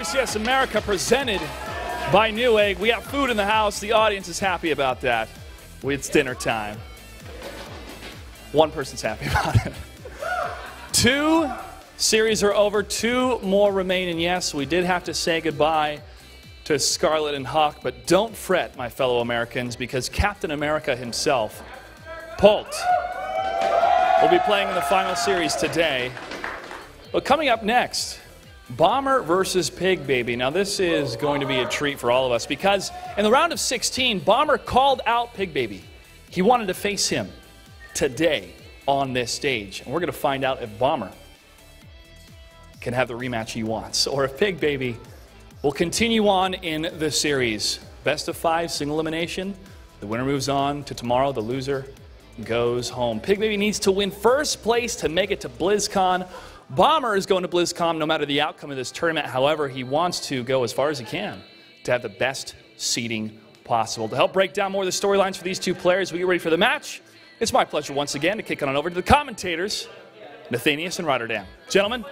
WCS America presented by Newegg. We have food in the house. The audience is happy about that. It's dinner time. One person's happy about it. 2 series are over. 2 more remain. And yes, we did have to say goodbye to Scarlett and Hawk. But don't fret, my fellow Americans, because Captain America himself, Pult, will be playing in the final series today. But coming up next, Bomber versus Pig Baby. Now this is going to be a treat for all of us because in the round of 16, Bomber called out Pig Baby. He wanted to face him today on this stage. And we're going to find out if Bomber can have the rematch he wants or if Pig Baby will continue on in the series. Best of 5, single elimination. The winner moves on to tomorrow. The loser goes home. Pig Baby needs to win first place to make it to BlizzCon. Bomber is going to BlizzCon no matter the outcome of this tournament. However, he wants to go as far as he can to have the best seeding possible. To help break down more of the storylines for these 2 players, we get ready for the match. It's my pleasure once again to kick on over to the commentators, Nathanius and Rotterdam. Gentlemen.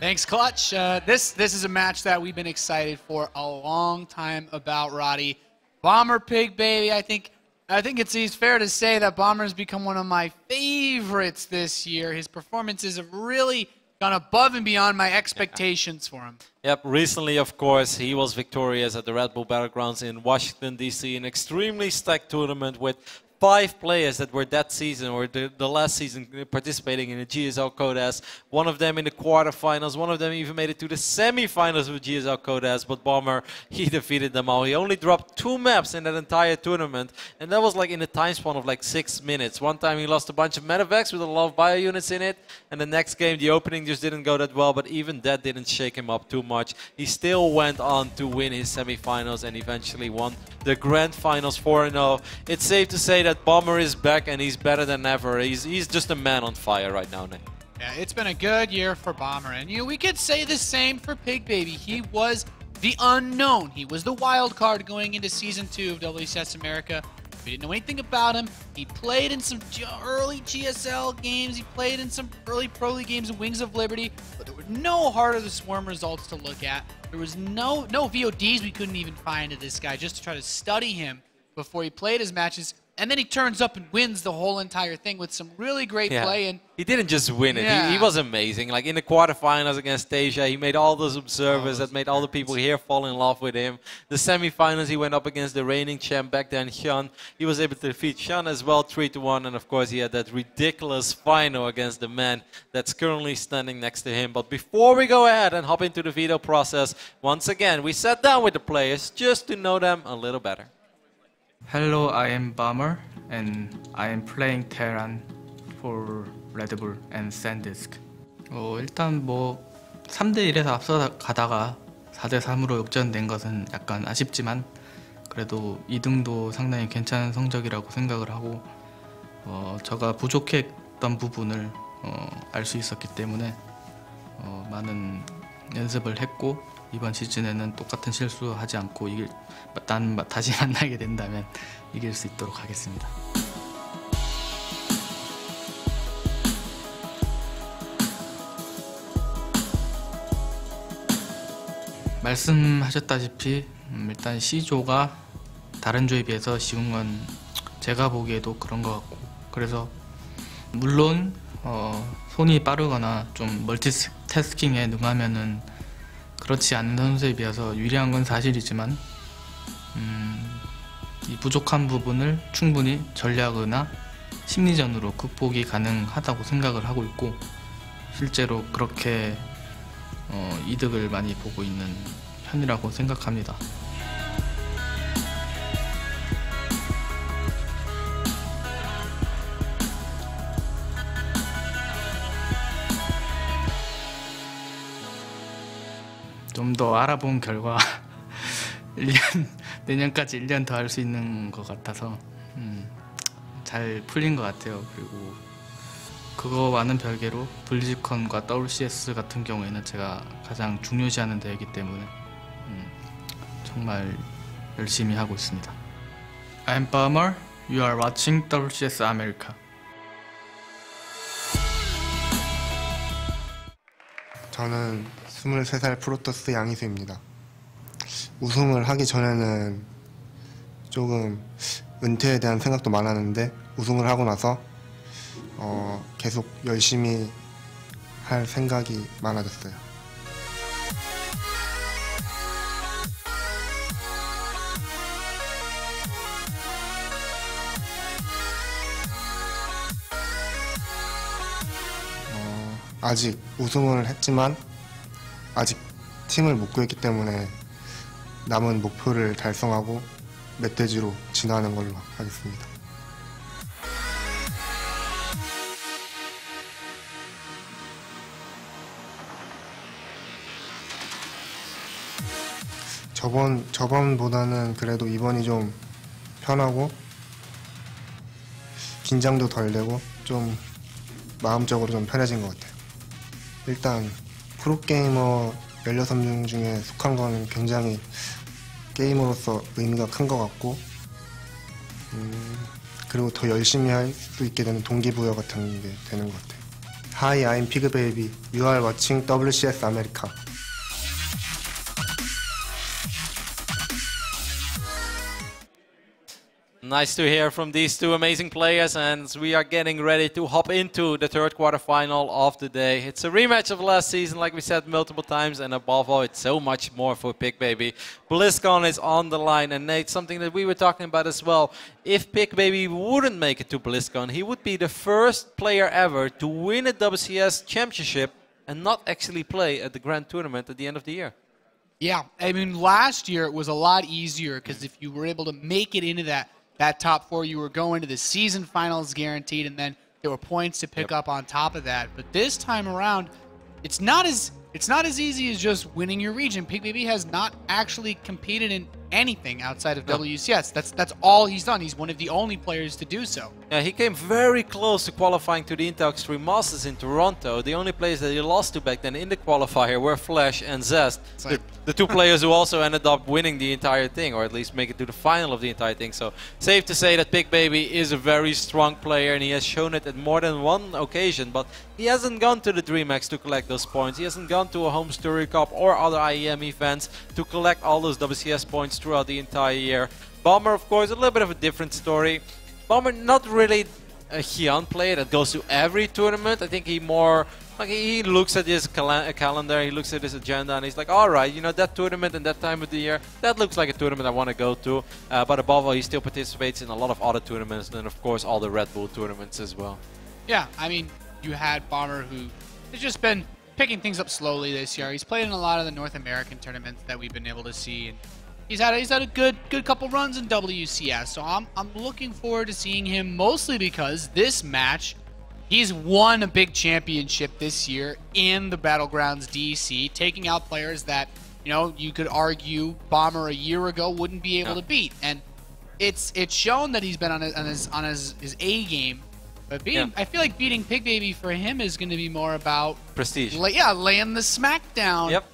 Thanks, Clutch. This is a match that we've been excited for a long time about, Roddy. Bomber, Pig Baby, I think it's fair to say that Bomber's become one of my favorites this year. His performances have really gone above and beyond my expectations for him. Yep, recently, of course, he was victorious at the Red Bull Battlegrounds in Washington, D.C., an extremely stacked tournament with 5 players that were that season or the last season participating in the GSL Codas. One of them in the quarterfinals. One of them even made it to the semifinals with GSL Codas. But Bomber, he defeated them all. He only dropped 2 maps in that entire tournament. And that was like in a time span of like 6 minutes. One time he lost a bunch of medevacs with a lot of bio units in it. And the next game, the opening just didn't go that well. But even that didn't shake him up too much. He still went on to win his semifinals and eventually won the grand finals 4-0. It's safe to say that Bomber is back and he's better than ever. He's just a man on fire right now, Nick. Yeah, it's been a good year for Bomber, and we could say the same for Pig Baby. He was the unknown. He was the wild card going into Season 2 of WCS America. We didn't know anything about him. He played in some early GSL games. He played in some early Pro League games in Wings of Liberty, but there were no Heart of the Swarm results to look at. There was no VODs we couldn't even find of this guy just to try to study him before he played his matches. And then he turns up and wins the whole entire thing with some really great play. And he didn't just win it. He was amazing. Like in the quarterfinals against Asia, he made all those observers that made all the people here fall in love with him. The semifinals, he went up against the reigning champ back then, Hyun. He was able to defeat Hyun as well, 3-1. And of course, he had that ridiculous final against the man that's currently standing next to him. But before we go ahead and hop into the veto process, once again, we sat down with the players just to know them a little better. Hello, I am Bomber, and I am playing Terran for Red Bull and SanDisk. 일단 뭐 3대1에서 앞서 가다가 4대3으로 역전된 것은 약간 아쉽지만 그래도 2등도 상당히 괜찮은 성적이라고 생각을 하고 제가 부족했던 부분을 알 수 있었기 때문에 많은 연습을 했고 이번 시즌에는 똑같은 실수하지 않고 다시 만나게 된다면 이길 수 있도록 하겠습니다. 말씀하셨다시피 일단 C조가 다른 조에 비해서 쉬운 건 제가 보기에도 그런 것 같고 그래서 물론 손이 빠르거나 좀 멀티태스킹에 능하면은 그렇지 않은 선수에 비해서 유리한 건 사실이지만 이 부족한 부분을 충분히 전략이나 심리전으로 극복이 가능하다고 생각을 하고 있고 실제로 그렇게 이득을 많이 보고 있는 편이라고 생각합니다. 좀 더 알아본 결과 내년까지 1년 더 할 수 있는 것 같아서 잘 풀린 것 같아요. 그리고 그거와는 별개로 블리즈컨과 WCS 같은 경우에는 제가 가장 중요시하는 대회이기 때문에 정말 열심히 하고 있습니다. I'm Bomber. You are watching WCS America. 저는 23살 프로토스 양희수입니다. 우승을 하기 전에는 조금 은퇴에 대한 생각도 많았는데 우승을 하고 나서 계속 열심히 할 생각이 많아졌어요. 아직 우승을 했지만 아직 팀을 못 구했기 때문에 남은 목표를 달성하고 멧돼지로 진화하는 걸로 하겠습니다. 저번보다는 그래도 이번이 좀 편하고 긴장도 덜 되고 좀 마음적으로 좀 편해진 것 같아요. 일단 프로게이머 16명 중에 속한 거는 굉장히 게임으로서 의미가 큰 것 같고 그리고 더 열심히 할 수 있게 되는 동기부여 같은 게 되는 것 같아요. Hi, I'm Pig Baby. You are watching WCS America. Nice to hear from these two amazing players, and we are getting ready to hop into the third quarterfinal of the day. It's a rematch of last season, like we said multiple times, and above all, it's so much more for Pig Baby. BlizzCon is on the line, and Nate, something that we were talking about as well. If Pig Baby wouldn't make it to BlizzCon, he would be the first player ever to win a WCS championship and not actually play at the Grand Tournament at the end of the year. Yeah, I mean, last year it was a lot easier because if you were able to make it into that top four, you were going to the season finals guaranteed, and then there were points to pick up on top of that. But this time around, it's not as easy as just winning your region. Pig Baby has not actually competed in anything outside of WCS. That's all he's done. He's one of the only players to do so. Yeah, he came very close to qualifying to the Intel Extreme Masters in Toronto. The only players that he lost to back then in the qualifier were Flash and Zest, the two players who also ended up winning the entire thing, or at least make it to the final of the entire thing. So safe to say that Pig Baby is a very strong player, and he has shown it at more than one occasion, but he hasn't gone to the DreamHack to collect those points. He hasn't gone to a Home Story Cup or other IEM events to collect all those WCS points throughout the entire year. Bomber, of course, a little bit of a different story. Bomber, not really a Hyun player that goes to every tournament. I think he more, like, he looks at his calendar, he looks at his agenda, and he's like, all right, you know, that tournament and that time of the year, that looks like a tournament I want to go to. But above all, he still participates in a lot of other tournaments, and of course all the Red Bull tournaments as well. Yeah, I mean, you had Bomber, who has just been picking things up slowly this year. He's played in a lot of the North American tournaments that we've been able to see, and he's had a good couple runs in WCS. So I'm looking forward to seeing him, mostly because this match, he's won a big championship this year in the Battlegrounds DC, taking out players that, you know, you could argue Bomber a year ago wouldn't be able to beat, and it's shown that he's been on his A game. But I feel like beating Pig Baby for him is going to be more about prestige. Laying the smackdown. Yep.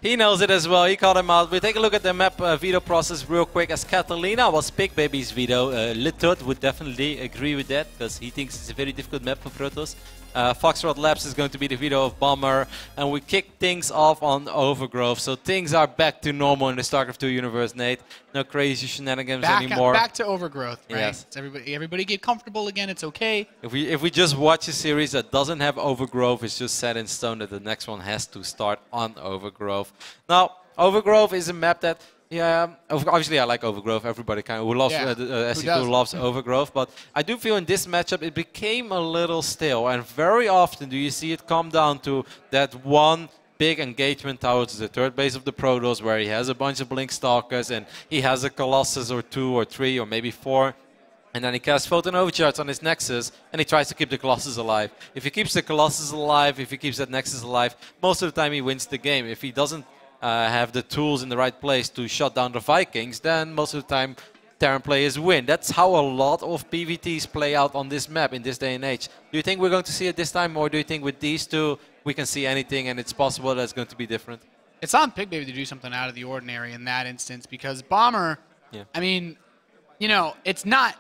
He knows it as well. He called him out. We take a look at the map veto process real quick. As Catalina was Pig Baby's veto, Litot would definitely agree with that because he thinks it's a very difficult map for Protoss. Foxtrot Labs is going to be the veto of Bomber, and we kick things off on Overgrowth. So things are back to normal in the StarCraft 2 universe, Nate. No crazy shenanigans anymore. Back to Overgrowth, right? Yes. It's everybody get comfortable again. It's okay. If we just watch a series that doesn't have Overgrowth, it's just set in stone that the next one has to start on Overgrowth. Now, Overgrowth is a map that, yeah, obviously I like Overgrowth. Everybody kind of who loves SC2 loves Overgrowth, but I do feel in this matchup it became a little stale, and very often do you see it come down to that one big engagement towards the third base of the Protoss where he has a bunch of Blink Stalkers and he has a Colossus or 2 or 3 or maybe 4. And then he casts Photon Overcharge on his Nexus, and he tries to keep the Colossus alive. If he keeps the Colossus alive, if he keeps that Nexus alive, most of the time he wins the game. If he doesn't have the tools in the right place to shut down the Vikings, then most of the time Terran players win. That's how a lot of PvTs play out on this map in this day and age. Do you think we're going to see it this time, or do you think with these two we can see anything and it's possible that it's going to be different? It's on Pig Baby to do something out of the ordinary in that instance, because Bomber, I mean, you know, it's not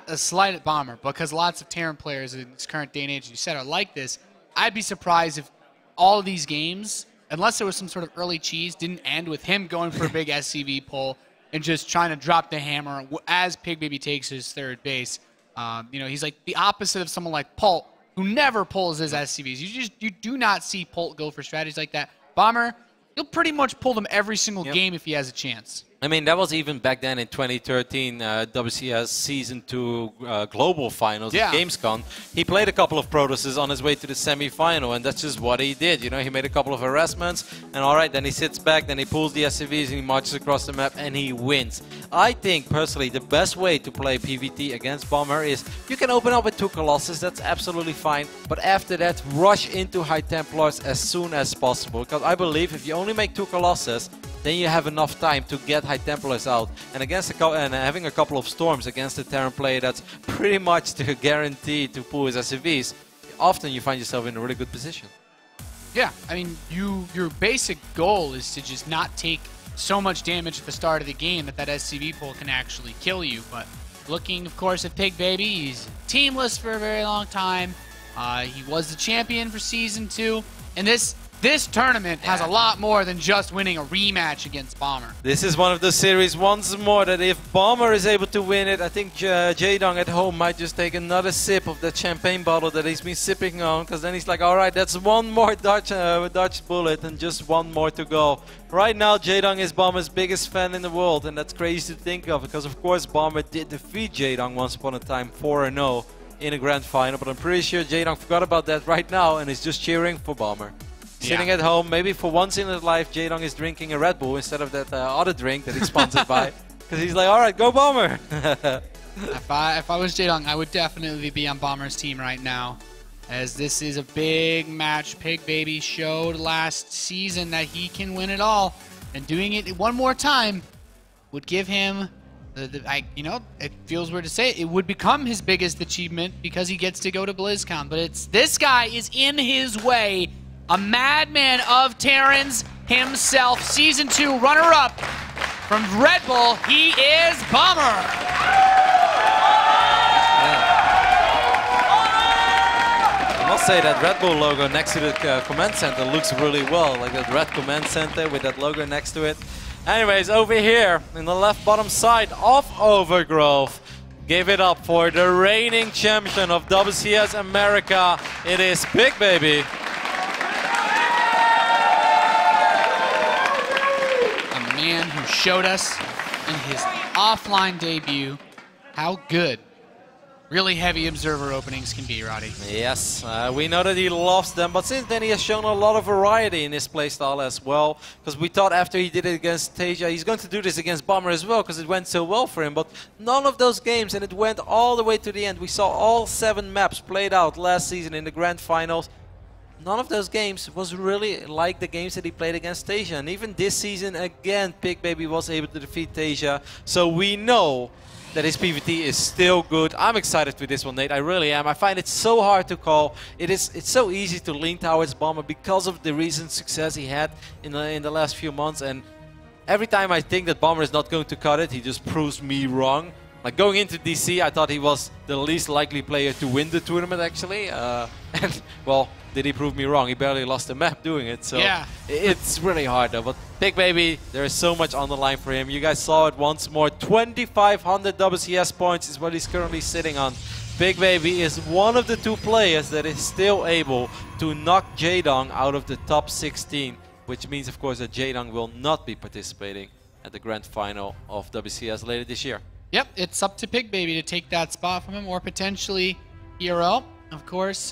a slight at Bomber, because lots of Terran players in this current day and age, you said, are like this. I'd be surprised if all of these games unless there was some sort of early cheese, didn't end with him going for a big SCV pull and just trying to drop the hammer as Pig Baby takes his third base. He's like the opposite of someone like Pult, who never pulls his SCVs. You do not see Pult go for strategies like that. Bomber, he'll pretty much pull them every single game if he has a chance. I mean, that was even back then in 2013, WCS Season 2 Global Finals at Gamescom. He played a couple of Protosses on his way to the semi-final, and that's just what he did. You know, he made a couple of harassments, and all right, then he sits back, then he pulls the SCVs, and he marches across the map, and he wins. I think, personally, the best way to play PvT against Bomber is you can open up with 2 Colossus, that's absolutely fine, but after that, rush into High Templars as soon as possible, because I believe if you only make 2 Colossus, then you have enough time to get High Templars out. And against having a couple of Storms against a Terran player that's pretty much guaranteed to pull his SCVs, often you find yourself in a really good position. Yeah, I mean, your basic goal is to just not take so much damage at the start of the game that SCV pull can actually kill you. But looking, of course, at Pig Baby, he's teamless for a very long time. He was the champion for Season 2, and this tournament has a lot more than just winning a rematch against Bomber. This is one of the series once more that if Bomber is able to win it, I think Jaedong at home might just take another sip of that champagne bottle that he's been sipping on, because then he's like, all right, that's one more Dutch bullet and just one more to go. Right now, Jaedong is Bomber's biggest fan in the world, and that's crazy to think of, because of course Bomber did defeat Jaedong once upon a time 4-0 in a grand final, but I'm pretty sure Jaedong forgot about that right now and is just cheering for Bomber. Sitting at home, maybe for once in his life, Jaedong is drinking a Red Bull instead of that other drink that he's sponsored by. Because he's like, all right, go Bomber! If I was Jaedong, I would definitely be on Bomber's team right now, as this is a big match. Pig Baby showed last season that he can win it all, and doing it one more time would give him, it feels weird to say it would become his biggest achievement because he gets to go to BlizzCon. But this guy is in his way. A madman of Terrans himself, Season 2 runner-up from Red Bull, he is Bomber! I must say that Red Bull logo next to the command center looks really well, like that red command center with that logo next to it. Anyways, over here in the left bottom side of Overgrowth, give it up for the reigning champion of WCS America. It is Pig Baby. Man who showed us in his offline debut how good really heavy observer openings can be, Roddy. Yes, we know that he loves them, but since then he has shown a lot of variety in his playstyle as well, because we thought after he did it against Tasia, he's going to do this against Bomber as well, because it went so well for him, but none of those games, and it went all the way to the end. We saw all 7 maps played out last season in the grand finals. None of those games was really like the games that he played against Tasia. And even this season, again, Pig Baby was able to defeat Tasia. So we know that his PvT is still good. I'm excited for this one, Nate. I really am. I find it so hard to call. It's so easy to lean towards Bomber because of the recent success he had in the last few months. And every time I think that Bomber is not going to cut it, he just proves me wrong. Like going into DC, I thought he was the least likely player to win the tournament, actually. And, well, did he prove me wrong? He barely lost the map doing it. So yeah. It's really hard, though. But Pig Baby, there is so much on the line for him. You guys saw it once more. 2,500 WCS points is what he's currently sitting on. Pig Baby is one of the 2 players that is still able to knock Jaedong out of the top 16. Which means, of course, that Jaedong will not be participating at the grand final of WCS later this year. Yep, it's up to Pig Baby to take that spot from him, or potentially Hero. Of course.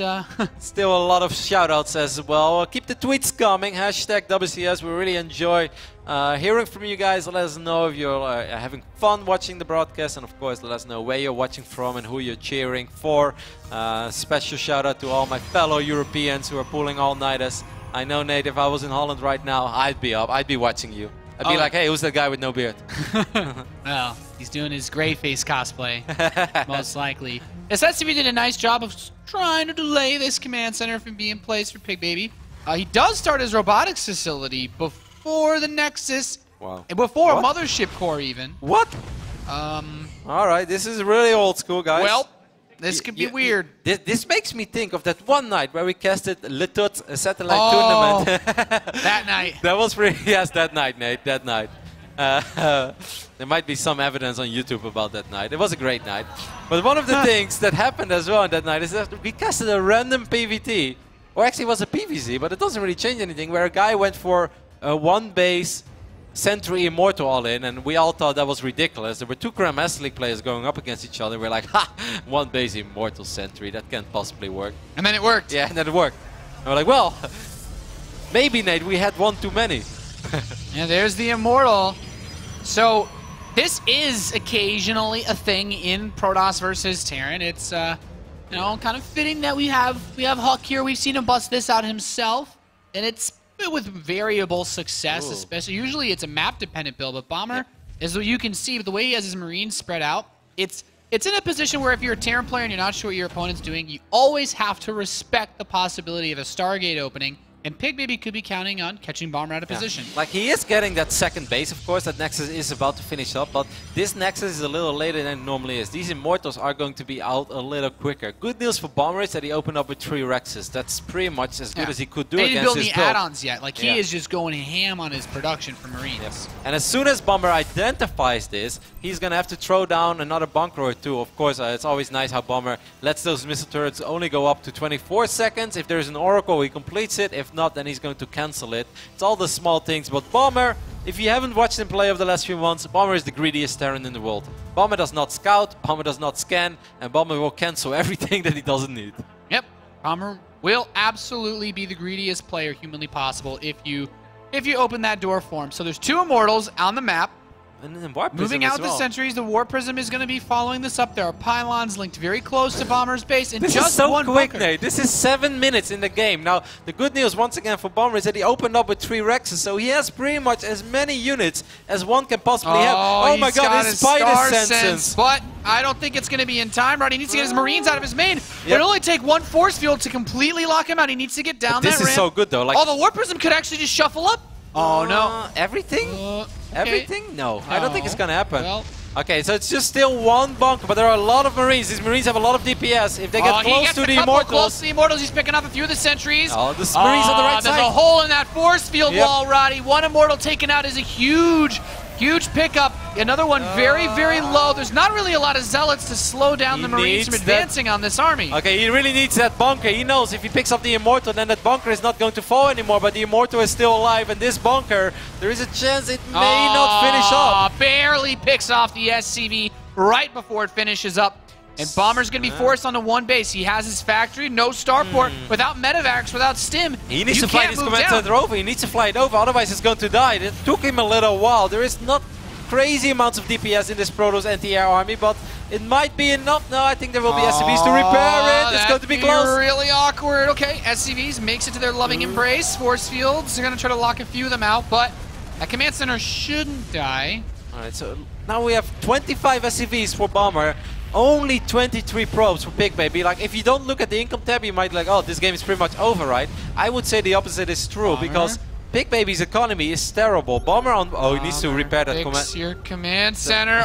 Still a lot of shoutouts as well. Keep the tweets coming. Hashtag WCS. We really enjoy hearing from you guys. Let us know if you're having fun watching the broadcast. And of course, let us know where you're watching from and who you're cheering for. Special shout out to all my fellow Europeans who are pulling all-nighters. I know, Nate, if I was in Holland right now, I'd be up. I'd be watching you. I'd be like, hey, who's that guy with no beard? Well, he's doing his gray face cosplay, most likely. SSTV did a nice job of trying to delay this command center from being placed for Pig Baby. He does start his robotics facility before the Nexus, and before a mothership core even. What? All right, this is really old school, guys. Well, This could be weird. This makes me think of that one night where we casted Le Tut satellite Oh, tournament. that night. That was pretty. Yes, that night, Nate. That night. There might be some evidence on YouTube about that night. It was a great night. But one of the things that happened as well on that night is that we casted a random PVT. Or actually it was a PVZ, but it doesn't really change anything, where a guy went for a one base Sentry Immortal all-in, and we all thought that was ridiculous. There were two Grandmaster League players going up against each other. We're like, ha! One base Immortal Sentry, that can't possibly work. And then it worked. Yeah, and then it worked. And we're like, well, maybe, Nate, we had one too many. Yeah, there's the Immortal. So this is occasionally a thing in Protoss versus Terran. It's you know, kind of fitting that we have Huck here. We've seen him bust this out himself, and it's with variable success. Ooh. Especially usually it's a map dependent build, but Bomber, as you can see, the way he has his Marines spread out, it's in a position where if you're a Terran player and you're not sure what your opponent's doing, you always have to respect the possibility of a Stargate opening. And Pig maybe could be counting on catching Bomber out of position. Like, he is getting that second base, of course. That Nexus is about to finish up, but this Nexus is a little later than it normally is. These Immortals are going to be out a little quicker. Good news for Bomber is that he opened up with 3 Rexes. That's pretty much as good as he could do he didn't against build his any build. add-ons yet. Like, he is just going ham on his production for Marines. Yes. And as soon as Bomber identifies this, he's going to have to throw down another bunker or two. Of course, it's always nice how Bomber lets those missile turrets only go up to 24 seconds. If there's an Oracle, he completes it. If not, then he's going to cancel it. It's all the small things, but Bomber, if you haven't watched him play over the last few months, Bomber is the greediest Terran in the world. Bomber does not scout, Bomber does not scan, and Bomber will cancel everything that he doesn't need. Yep, Bomber will absolutely be the greediest player humanly possible if you open that door for him. So there's 2 Immortals on the map. And then Warp Prism Moving as out well. the sentries, the War Prism is going to be following this up. There are pylons linked very close to Bomber's base, and This just is so one quick, bunker. Nate. This is 7 minutes in the game. Now, the good news once again for Bomber is that he opened up with 3 Rexes, so he has pretty much as many units as one can possibly have. Oh my he's god, got his Spider Star Senses. But I don't think it's going to be in time, right? He needs to get his Marines out of his main. Yep. It'll only take 1 force field to completely lock him out. He needs to get down This that is ramp. so good though. Like, Oh, the War Prism could actually just shuffle up. Oh, no. Everything? Okay. Everything? No, I don't think it's gonna happen. Well, Okay, so it's just still 1 bunker, but there are a lot of Marines. These Marines have a lot of DPS. If they get he close gets to a the couple close Immortals... to the Immortals. He's picking up a few of the sentries. Oh, the Marines on the right There's side. a hole in that force field Yep. wall, Roddy. 1 Immortal taken out is a huge pickup. Another one very, very low. There's not really a lot of Zealots to slow down the Marines from advancing on this army. Okay, he really needs that bunker. He knows if he picks up the Immortal, then that bunker is not going to fall anymore, but the Immortal is still alive, and this bunker, there is a chance it may not finish up. Barely picks off the SCV right before it finishes up. And Bomber's going to be forced onto 1 base. He has his factory, no starport. Without Medivacs, without Stim, He needs you to fly can't this move command down. center over. He needs to fly it over, otherwise it's going to die. It took him a little while. There is not crazy amounts of DPS in this Protoss anti-air army, but it might be enough. No, I think there will be SCVs to repair it. It's going to be close. Really awkward. Okay, SCVs makes it to their loving embrace. Force fields, they're going to try to lock a few of them out, but that command center shouldn't die. Alright, so now we have 25 SCVs for Bomber. Only 23 probes for Pig Baby. Like, if you don't look at the income tab, you might be like, oh, this game is pretty much over, right? I would say the opposite is true, because Pig Baby's economy is terrible. Bomber on... Oh, he needs to repair that Fix command... your command center.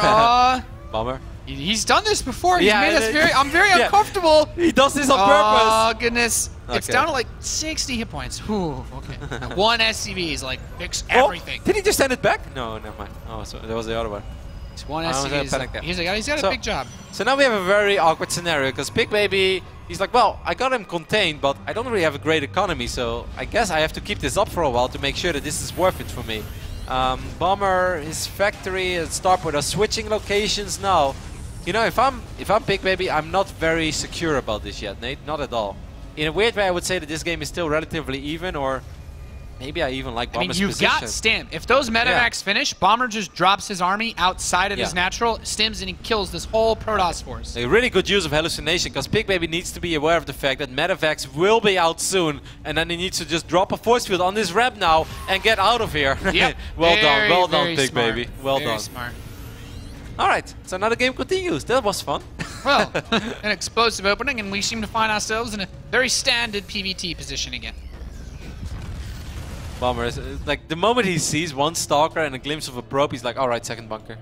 Bomber. He's done this before. He's Yeah, made us I'm very yeah. uncomfortable. He does this on Oh, purpose! goodness. It's Okay. down to like 60 hit points. Whew, okay. 1 SCV is like, fix Oh, everything. did he just send it back? No, never mind. Oh, so that was the other one. It's 1 I was SCV. gonna Is panic there. he's got a So- big job. So now we have a very awkward scenario, because Pig Baby, he's like, well, I got him contained, but I don't really have a great economy, so I guess I have to keep this up for a while to make sure that this is worth it for me. Bomber, his factory, and Starport are switching locations now. You know, if I'm Pig Baby, I'm not very secure about this yet, Nate. Not at all. In a weird way, I would say that this game is still relatively even, or maybe I even like I mean, Bomber's you've position. got Stim. If those Medivacs finish, Bomber just drops his army outside of his Yeah. natural, Stims, and he kills this whole Protoss force. A really good use of hallucination, because Pig Baby needs to be aware of the fact that Medivacs will be out soon, and then he needs to just drop a force field on this ramp now and get out of here. Yep. Well done, Very Pig smart. Baby. Well Very done. smart. Alright, so now the game continues. That was fun. Well, an explosive opening, and we seem to find ourselves in a very standard PvT position again. Bomber is like the moment he sees one stalker and a glimpse of a probe, he's like, alright, second bunker.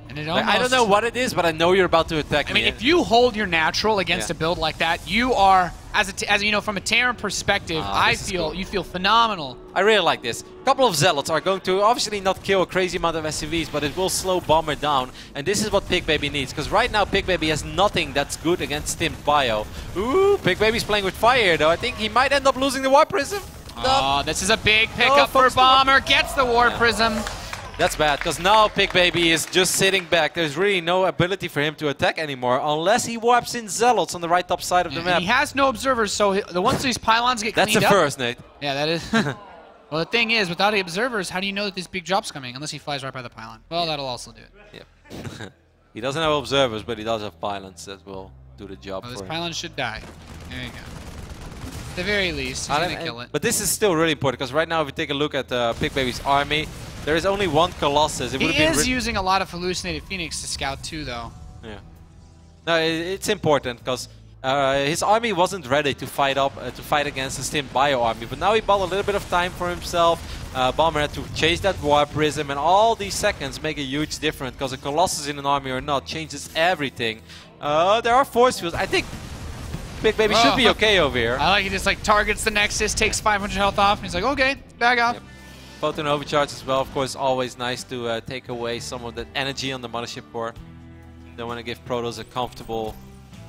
And it Like, almost, I don't know what it is, but I know you're about to attack I me. mean, if you hold your natural against Yeah. a build like that, you are, as you know, from a Terran perspective, I this is feel cool. you feel phenomenal. I really like this. A couple of Zealots are going to obviously not kill a crazy amount of SCVs, but it will slow Bomber down. And this is what Pig Baby needs, because right now Pig Baby has nothing that's good against Stimmed Bio. Ooh, Pig Baby's playing with fire, though. I think he might end up losing the Warp Prism. Oh, this is a big pickup for Fox the- Bomber. Gets the War Yeah. Prism. That's bad, because now Pig Baby is just sitting back. There's really no ability for him to attack anymore, unless he warps in Zealots on the right top side of the And map. he has no observers, so the once these pylons get That's cleaned the up. first, Nate. Yeah, that is. Well, the thing is, without the observers, how do you know that this big drop's coming? Unless he flies right by the pylon. Well, that'll also do it. Yep. He doesn't have observers, but he does have pylons that will do the job Well, for this him. pylon should die. There you go. At the very least, he's gonna kill it. But this is still really important, because right now if we take a look at Pig Baby's army, there is only one Colossus. It would He have been is using a lot of hallucinated Phoenix to scout too, though. Yeah. No, it's important because his army wasn't ready to fight against the Stimmed Bio army, but now he bought a little bit of time for himself. Bomber had to chase that Warp Prism, and all these seconds make a huge difference, because a Colossus in an army or not changes everything. There are force fields. I think Pig Baby should be okay over here. I like he just like targets the Nexus, takes 500 health off, and he's like, okay, back off. Yep. Photon overcharge as well, of course, always nice to take away some of that energy on the Mothership Core. Don't want to give Protoss a comfortable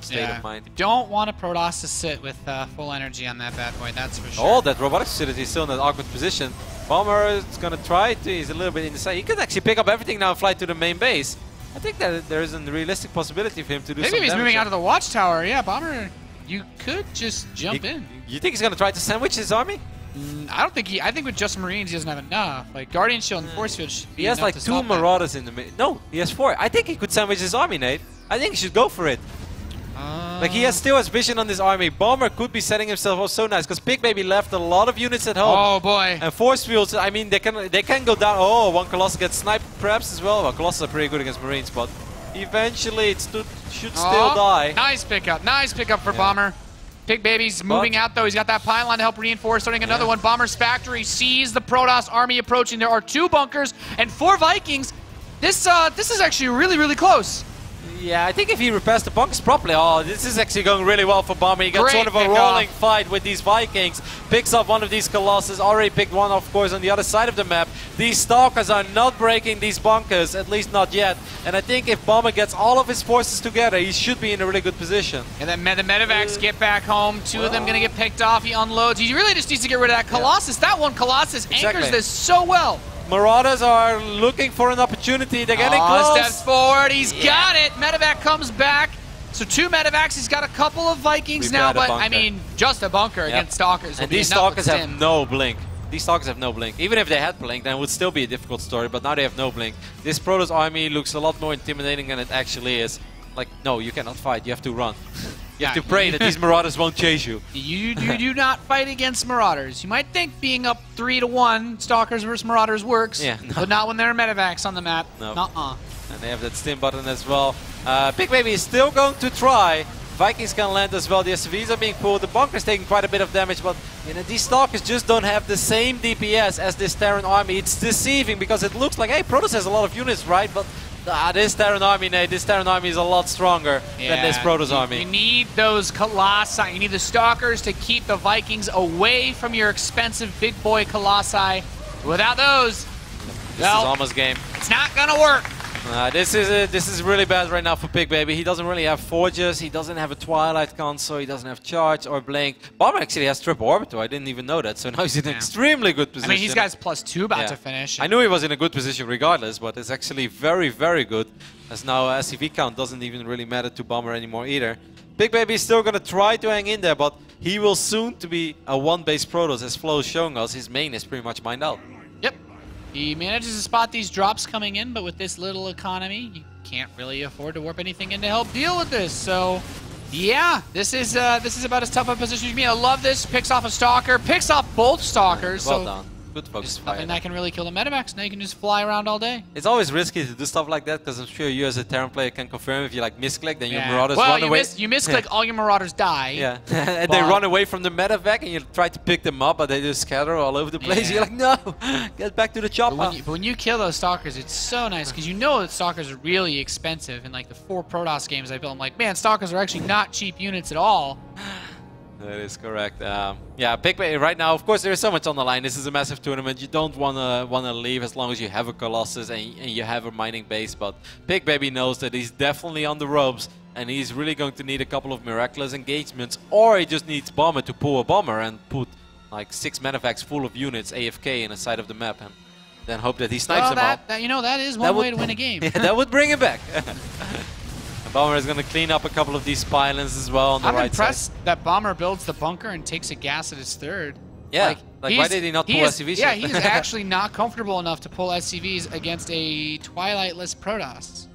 state of mind. Don't want a Protoss to sit with full energy on that bad boy, that's for sure. Oh, that robotics facility is still in that awkward position. Bomber is going to try to, he's a little bit inside. He could actually pick up everything now and fly to the main base. I think that there is a realistic possibility for him to do Maybe some he's damage moving there. out of the watchtower. Yeah, Bomber, you could just jump in. You think he's going to try to sandwich his army? I don't think I think with just Marines he doesn't have enough. Like Guardian Shield and Force Field should be He has enough like to 2 stop that. Marauders in the mid. No, he has 4. I think he could sandwich his army, Nate. I think he should go for it. Like he still has vision on this army. Bomber could be setting himself up so nice because Pig Baby left a lot of units at home. Oh boy. And force fields, I mean, they can go down. Oh, one Colossus gets sniped perhaps as well. Well, Colossus are pretty good against Marines, but eventually it should still die. Nice pickup for Bomber. Pig Baby's moving out though. He's got that pylon to help reinforce. Starting another one. Bomber's factory sees the Protoss army approaching. There are 2 bunkers and 4 Vikings. This is actually really, really close. Yeah, I think if he repairs the bunkers properly, oh, this is actually going really well for Bomber. He got Great sort of a pickup. rolling fight with these Vikings. Picks up one of these Colossus. Already picked one, of course, on the other side of the map. These Stalkers are not breaking these bunkers, at least not yet. And I think if Bomber gets all of his forces together, he should be in a really good position. And then the Medivacs get back home. 2 of them going to get picked off. He unloads. He really just needs to get rid of that Colossus. That one Colossus anchors Exactly. this so well. Marauders are looking for an opportunity. They're getting close. Steps forward. He's got it. Medevac comes back. So 2 Medevacs. He's got a couple of Vikings We've now, got a but I bunker. mean, just a bunker against Stalkers. And will be these enough with Stalkers have Stim. no blink. These Stalkers have no blink. Even if they had blink, then it would still be a difficult story, but now they have no blink. This Protoss army looks a lot more intimidating than it actually is. Like, no, you cannot fight. You have to run. You have to pray that these Marauders won't chase you. You do not fight against Marauders. You might think being up 3-1, Stalkers versus Marauders works, Yeah, no. but not when there are Medevacs on the map. No. Nuh-uh. And they have that stim button as well. Pig Baby is still going to try. Vikings can land as well. The SCVs are being pulled. The bunker's taking quite a bit of damage, but you know, these Stalkers just don't have the same DPS as this Terran army. It's deceiving because it looks like, hey, Protoss has a lot of units, right? But this Terran army, Nate, this Terran army is a lot stronger than this Protoss army. You need those Colossi. You need the Stalkers to keep the Vikings away from your expensive big boy Colossi. Without those, This is almost game. it's not gonna work. This is really bad right now for Pig Baby. He doesn't really have Forges, he doesn't have a Twilight console, he doesn't have Charge or Blink. Bomber actually has Triple Orbital, I didn't even know that, so now he's in an extremely good position. I mean, he's got his +2 about to finish. I knew he was in a good position regardless, but it's actually very, very good, as now SCV count doesn't even really matter to Bomber anymore either. Pig Baby is still going to try to hang in there, but he will soon to be a one-base Protoss, as Flo is showing us. His main is pretty much mined out. Yep. He manages to spot these drops coming in, but with this little economy, you can't really afford to warp anything in to help deal with this. So, yeah, this is about as tough a position as me. I love this. Picks off a Stalker, picks off both Stalkers. Well so done. Good focus There's fire. nothing that can really kill the Medivacs. Now you can just fly around all day. It's always risky to do stuff like that because I'm sure you as a Terran player can confirm if you like misclick, then your Yeah. Marauders well, run away. you misclick, all your Marauders die. Yeah, and they But- run away from the medevac and you try to pick them up, but they just scatter all over the place. Yeah. You're like, no, get back to the chopper. But when you kill those Stalkers, it's so nice because you know that Stalkers are really expensive. In like the 4 Protoss games I built, I'm like, man, Stalkers are actually not cheap units at all. That is correct. Yeah, PigBaby right now, of course, there is so much on the line. This is a massive tournament. You don't wanna leave as long as you have a Colossus and you have a mining base. But PigBaby knows that he's definitely on the ropes, and he's really going to need a couple of miraculous engagements, or he just needs Bomber to pull a Bomber and put like 6 medevacs full of units AFK in the side of the map, and then hope that he snipes them all. That is one way to win a game. Yeah, that would bring him back. Bomber is going to clean up a couple of these pylons as well on the I'm right impressed side. that Bomber builds the bunker and takes a gas at his third. Yeah, like why did he not pull SCVs? Yeah, he's actually not comfortable enough to pull SCVs against a Twilightless Protoss.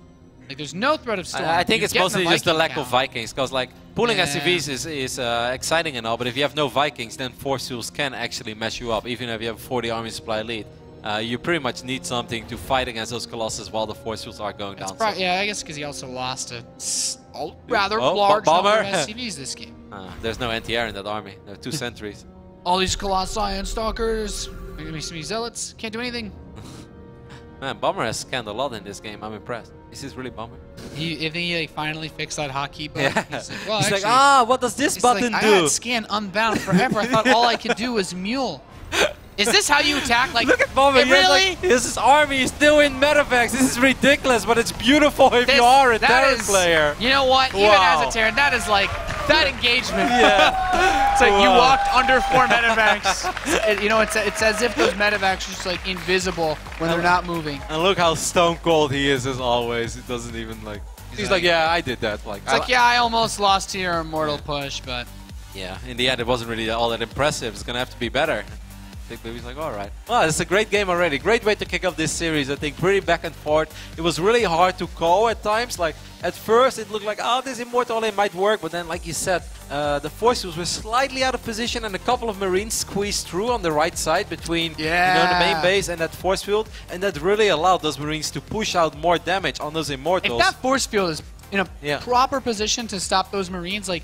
Like, there's no threat of storm. I think You're it's getting mostly the just the Viking lack count. of Vikings, because like pulling Yeah. SCVs is exciting and all, but if you have no Vikings, then Force Fuels can actually mess you up, even if you have a 40 army supply lead. You pretty much need something to fight against those Colossus while the Force Fuels are going down. So- Yeah, I guess because he also lost a rather Oh, large Bomber. number of SCVs this game. There's no anti-air in that army. There are 2 sentries. All these Colossi and Stalkers, maybe some Zealots, can't do anything. Man, Bomber has scanned a lot in this game. I'm impressed. This is really Bomber. I think he like, finally fixed that hotkey bug. Yeah. He's like, well, He's like, actually, what does this he's button like, do? I had scan unbound forever. I thought all I could do was mule. Is this how you attack? Like, Look at Bomber. He has, really? like, his army is still in medevacs. This is ridiculous, but it's beautiful if you are a that Terran is- player. You know what? Even Wow. as a Terran, that is like that engagement. Yeah. It's like you Wow. walked under 4 medevacs. You know, it's as if those medevacs are just like invisible when they're not moving. And look how stone cold he is as always. He doesn't even like. He's like, yeah, I did that. Like, It's like, yeah, I almost lost to your immortal push, but yeah. In the end, it wasn't really all that impressive. It's gonna have to be better. PigBaby's like, all right. Well, it's a great game already. Great way to kick off this series. I think pretty back and forth. It was really hard to call at times. Like at first, it looked like, oh, this Immortal Lane might work, but then, like you said, the Force Fuels were slightly out of position, and a couple of Marines squeezed through on the right side between the main base and that Force Field, and that really allowed those Marines to push out more damage on those Immortals. if that force field is in a Yeah. proper position to stop those Marines, like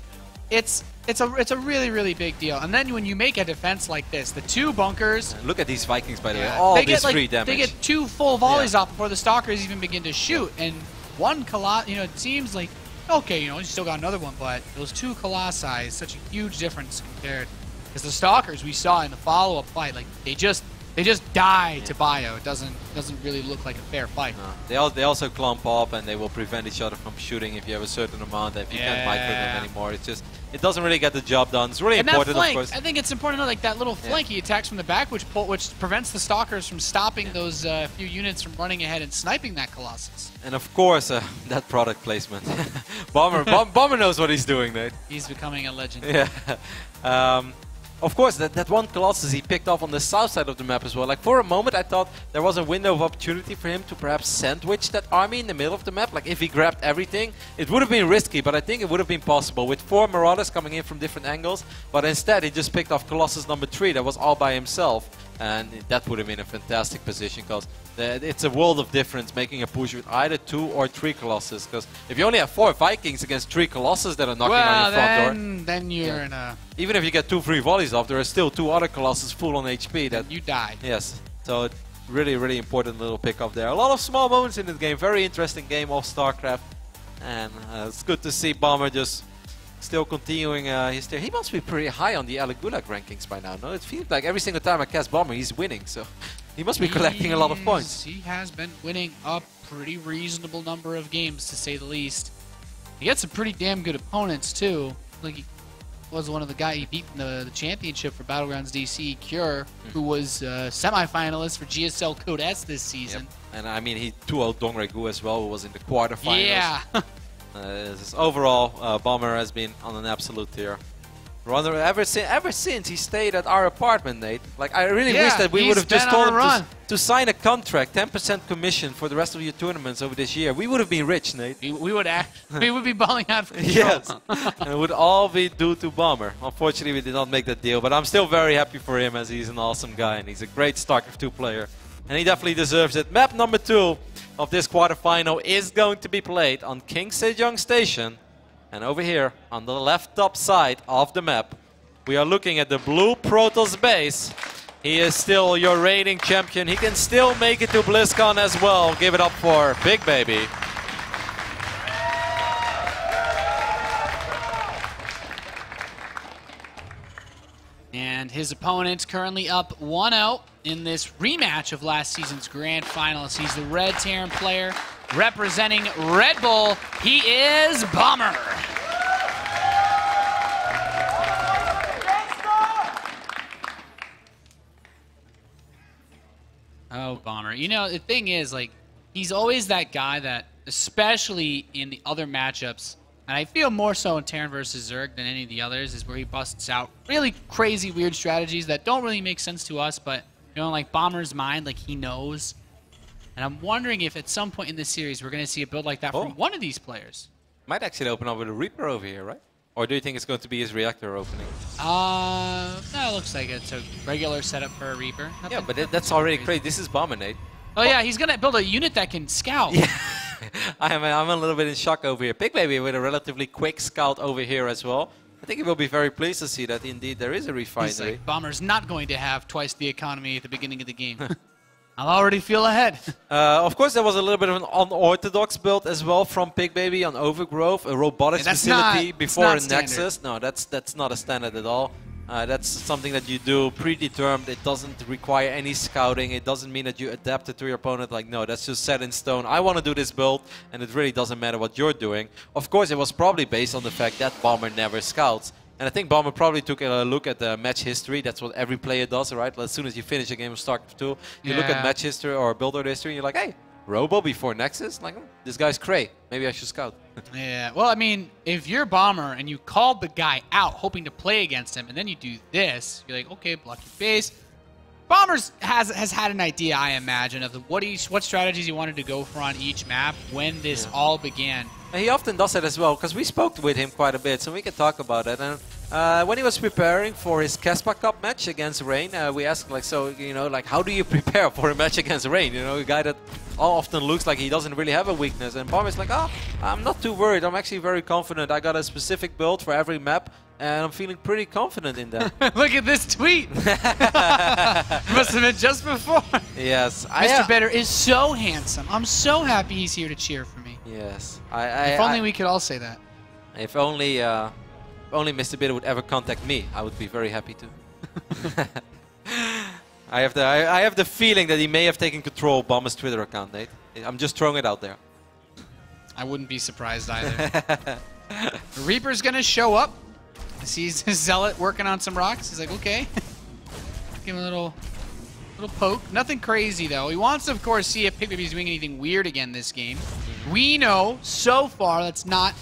it's a really, really big deal. And then when you make a defense like this, the 2 bunkers, And look at these Vikings, by the way. All they this get free damage. they get 2 full volleys Yeah. off before the Stalkers even begin to shoot. And one it seems like okay, you still got another one, but those 2 Colossi is such a huge difference compared because the Stalkers we saw in the follow-up fight, like they just die to bio. It doesn't really look like a fair fight. They also clump up, and they will prevent each other from shooting if you have a certain amount. If you can't micro them anymore, it doesn't really get the job done. It's really And important, that flank, of course. I think it's important to know, like that little flank he attacks from the back, which prevents the Stalkers from stopping those few units from running ahead and sniping that Colossus. And of course, that product placement. Bomber knows what he's doing, Nate. He's becoming a legend. Yeah. Of course, that one Colossus he picked off on the south side of the map as well. Like, for a moment, I thought there was a window of opportunity for him to perhaps sandwich that army in the middle of the map. Like, if he grabbed everything, it would have been risky, but I think it would have been possible with 4 Marauders coming in from different angles. But instead, he just picked off Colossus number 3 that was all by himself. And that put him in a fantastic position, because it's a world of difference making a push with either 2 or 3 Colossus. Because if you only have 4 Vikings against 3 Colossus that are knocking on your front door, then you're in a even if you get 2 free volleys off, there are still 2 other Colossus full on HP. That you die. yes, so really, really important little pickup there. A lot of small moments in this game. Very interesting game of StarCraft, and it's good to see Bomber just still continuing his stay. He must be pretty high on the Alec Gulag rankings by now. No, it feels like every single time I cast Bomber, he's winning. So he must be collecting a lot of points. He has been winning a pretty reasonable number of games, to say the least. He had some pretty damn good opponents too. Like he was one of the guys he beat in the championship for Battlegrounds DC, Cure, who was semi-finalist for GSL Code S this season. Yep. And I mean, he 2-0 Dongre Gu as well, who was in the quarterfinals. Yeah. Overall, Bomber has been on an absolute tear. Runner ever since he stayed at our apartment, Nate. Like, I really wish Yeah, that we he's would have just been told on a him run. to sign a contract, 10% commission for the rest of your tournaments over this year. We would have been rich, Nate. We would we would be balling out for control. Yes, and it would all be due to Bomber. Unfortunately, we did not make that deal, but I'm still very happy for him as he's an awesome guy and he's a great StarCraft 2 player. And he definitely deserves it. Map number 2 of this quarterfinal is going to be played on King Sejong Station. And over here, on the left top side of the map, we are looking at the blue Protoss base. He is still your reigning champion. He can still make it to BlizzCon as well. Give it up for Big Baby. And his opponent's currently up 1-0 in this rematch of last season's grand finals. He's the Red Terran player representing Red Bull. He is Bomber. Oh, Bomber. You know, the thing is, like, he's always that guy that, especially in the other matchups, and I feel more so in Terran versus Zerg than any of the others, is where he busts out really crazy, weird strategies that don't really make sense to us, but, you know, like Bomber's mind, like, he knows. And I'm wondering if at some point in this series we're going to see a build like that from one of these players. Might actually open up with a Reaper over here, right? Or do you think it's going to be his reactor opening? No, it looks like it's a regular setup for a Reaper. Yeah, but that's already crazy. This is Bomber, Nate. Oh yeah, he's going to build a unit that can scout. Yeah. I'm a little bit in shock over here. Big Baby with a relatively quick scout over here as well. I think he will be very pleased to see that indeed there is a refinery. He's like, Bomber's not going to have twice the economy at the beginning of the game. I'll already feel ahead. Of course, there was a little bit of an unorthodox build as well from Big Baby on Overgrowth, a robotics facility before a Nexus. No, that's not a standard at all. That's something that you do predetermined. It doesn't require any scouting. It doesn't mean that you adapt it to your opponent. Like, no, that's just set in stone. I want to do this build, and it really doesn't matter what you're doing. Of course, it was probably based on the fact that Bomber never scouts. And I think Bomber probably took a look at the match history. That's what every player does, right? As soon as you finish a game of StarCraft 2, you look at match history or build order history, and you're like, hey, Robo before Nexus? Like, this guy's cray. Maybe I should scout. Yeah, well, I mean, if you're Bomber and you called the guy out hoping to play against him, and then you do this, you're like, okay, block your base. Bombers has had an idea, I imagine, of what strategies he wanted to go for on each map when this all began. And he often does that as well, because we spoke with him quite a bit, so we can talk about it. And when he was preparing for his Caspa Cup match against Rain, we asked, like, so, you know, like, how do you prepare for a match against Rain? You know, a guy that often looks like he doesn't really have a weakness. And Bomber's like, oh, I'm not too worried. I'm actually very confident. I got a specific build for every map, and I'm feeling pretty confident in that. Look at this tweet. Must have been just before. Yes. Mr. Better is so handsome. I'm so happy he's here to cheer for me. Yes. If only we could all say that. If only Mr. Bitter would ever contact me, I would be very happy too. I have the feeling that he may have taken control of Bomber's Twitter account, Nate. I'm just throwing it out there. I wouldn't be surprised either. Reaper's gonna show up. Sees his Zealot working on some rocks. He's like, okay. Give him a little poke. Nothing crazy though. He wants to, of course, see if Big Baby's doing anything weird again this game. We know so far that's not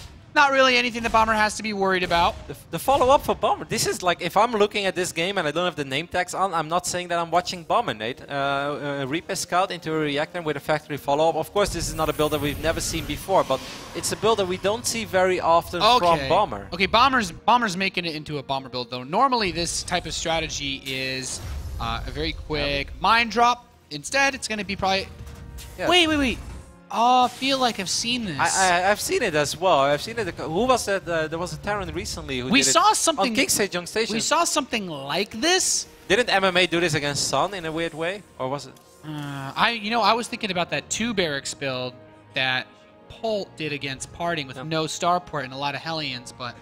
really anything the Bomber has to be worried about. The follow-up for Bomber. This is like, if I'm looking at this game and I don't have the name tags on, I'm not saying that I'm watching Bomber, Nate. Reaper Scout into a reactor with a factory follow-up. Of course, this is not a build that we've never seen before, but it's a build that we don't see very often from Bomber. Okay, Bomber's making it into a Bomber build, though. Normally, this type of strategy is a very quick mine drop. Instead, it's going to be probably... Yeah. Wait. Oh, I feel like I've seen this. I've seen it as well. I've seen it. Who was that? There was a Terran recently who did saw it something on King Sejong Station. We saw something like this. Didn't MMA do this against Sun in a weird way, or was it? I was thinking about that 2 barracks build that Polt did against Parting with no starport and a lot of Hellions, but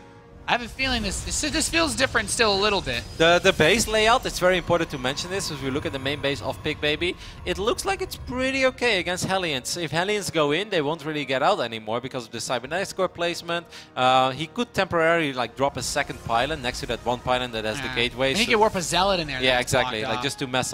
I have a feeling this feels different still a little bit. The base layout, it's very important to mention this as we look at the main base of Big Baby. It looks like it's pretty okay against Hellions. If Hellions go in, they won't really get out anymore because of the Cybernetics core placement. He could temporarily like drop a second pylon next to that one pylon that has the gateway. And he could warp a Zealot in there. Yeah, exactly. Like just to mess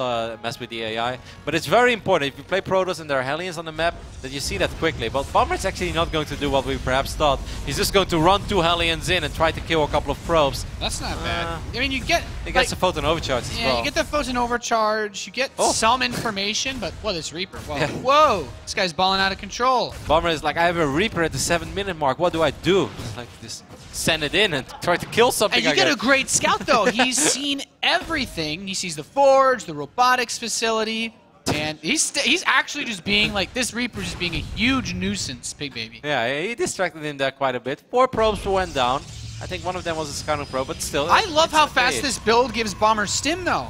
with the AI. But it's very important if you play Protoss and there are Hellions on the map that you see that quickly. But Bomber's actually not going to do what we perhaps thought. He's just going to run 2 Hellions in and try to to kill a couple of probes. That's not bad. I mean, you get... He gets a photon overcharge as well. Yeah, you get the photon overcharge, you get some information, but what is Reaper? Whoa. Yeah. Whoa! This guy's balling out of control. Bomber is like, I have a Reaper at the 7-minute mark. What do I do? Like, just send it in and try to kill something. And you get a great scout, though. He's seen everything. He sees the forge, the robotics facility, and he's actually just being like, this Reaper just being a huge nuisance, Pig Baby. Yeah, he distracted him there quite a bit. 4 probes went down. I think one of them was a scouting probe, but still. I love how fast this build gives Bomber stim, though.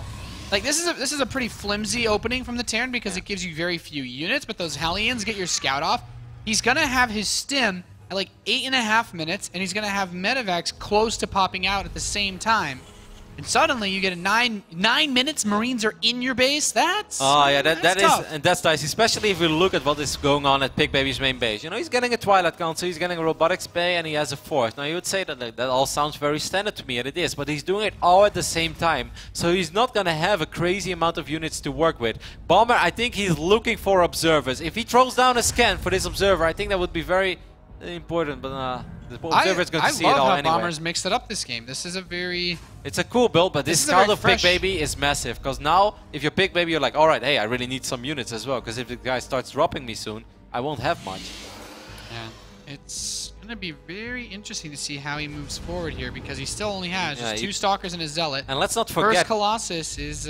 Like, this is a pretty flimsy opening from the Terran because it gives you very few units, but those Hellions get your scout off. He's going to have his stim at like 8.5 minutes, and he's going to have Medivacs close to popping out at the same time. And suddenly you get a 9 minutes, Marines are in your base. That's that's nice, especially if we look at what is going on at Pig Baby's main base. You know, he's getting a Twilight Council, he's getting a Robotics Bay, and he has a Force. Now you would say that that all sounds very standard to me, and it is, but he's doing it all at the same time. So he's not gonna have a crazy amount of units to work with. Bomber, I think he's looking for observers. If he throws down a scan for this observer, I think that would be very important, but the observer is going to see it all I love anyway. how Bombers mixed it up this game. This is a very... It's a cool build, but this scout of fresh... Pig Baby is massive. Because now, if you're Pig Baby, you're like, alright, hey, I really need some units as well. Because if the guy starts dropping me soon, I won't have much. Yeah, it's going to be very interesting to see how he moves forward here. Because he still only has just 2 Stalkers and a Zealot. And let's not forget... First Colossus is...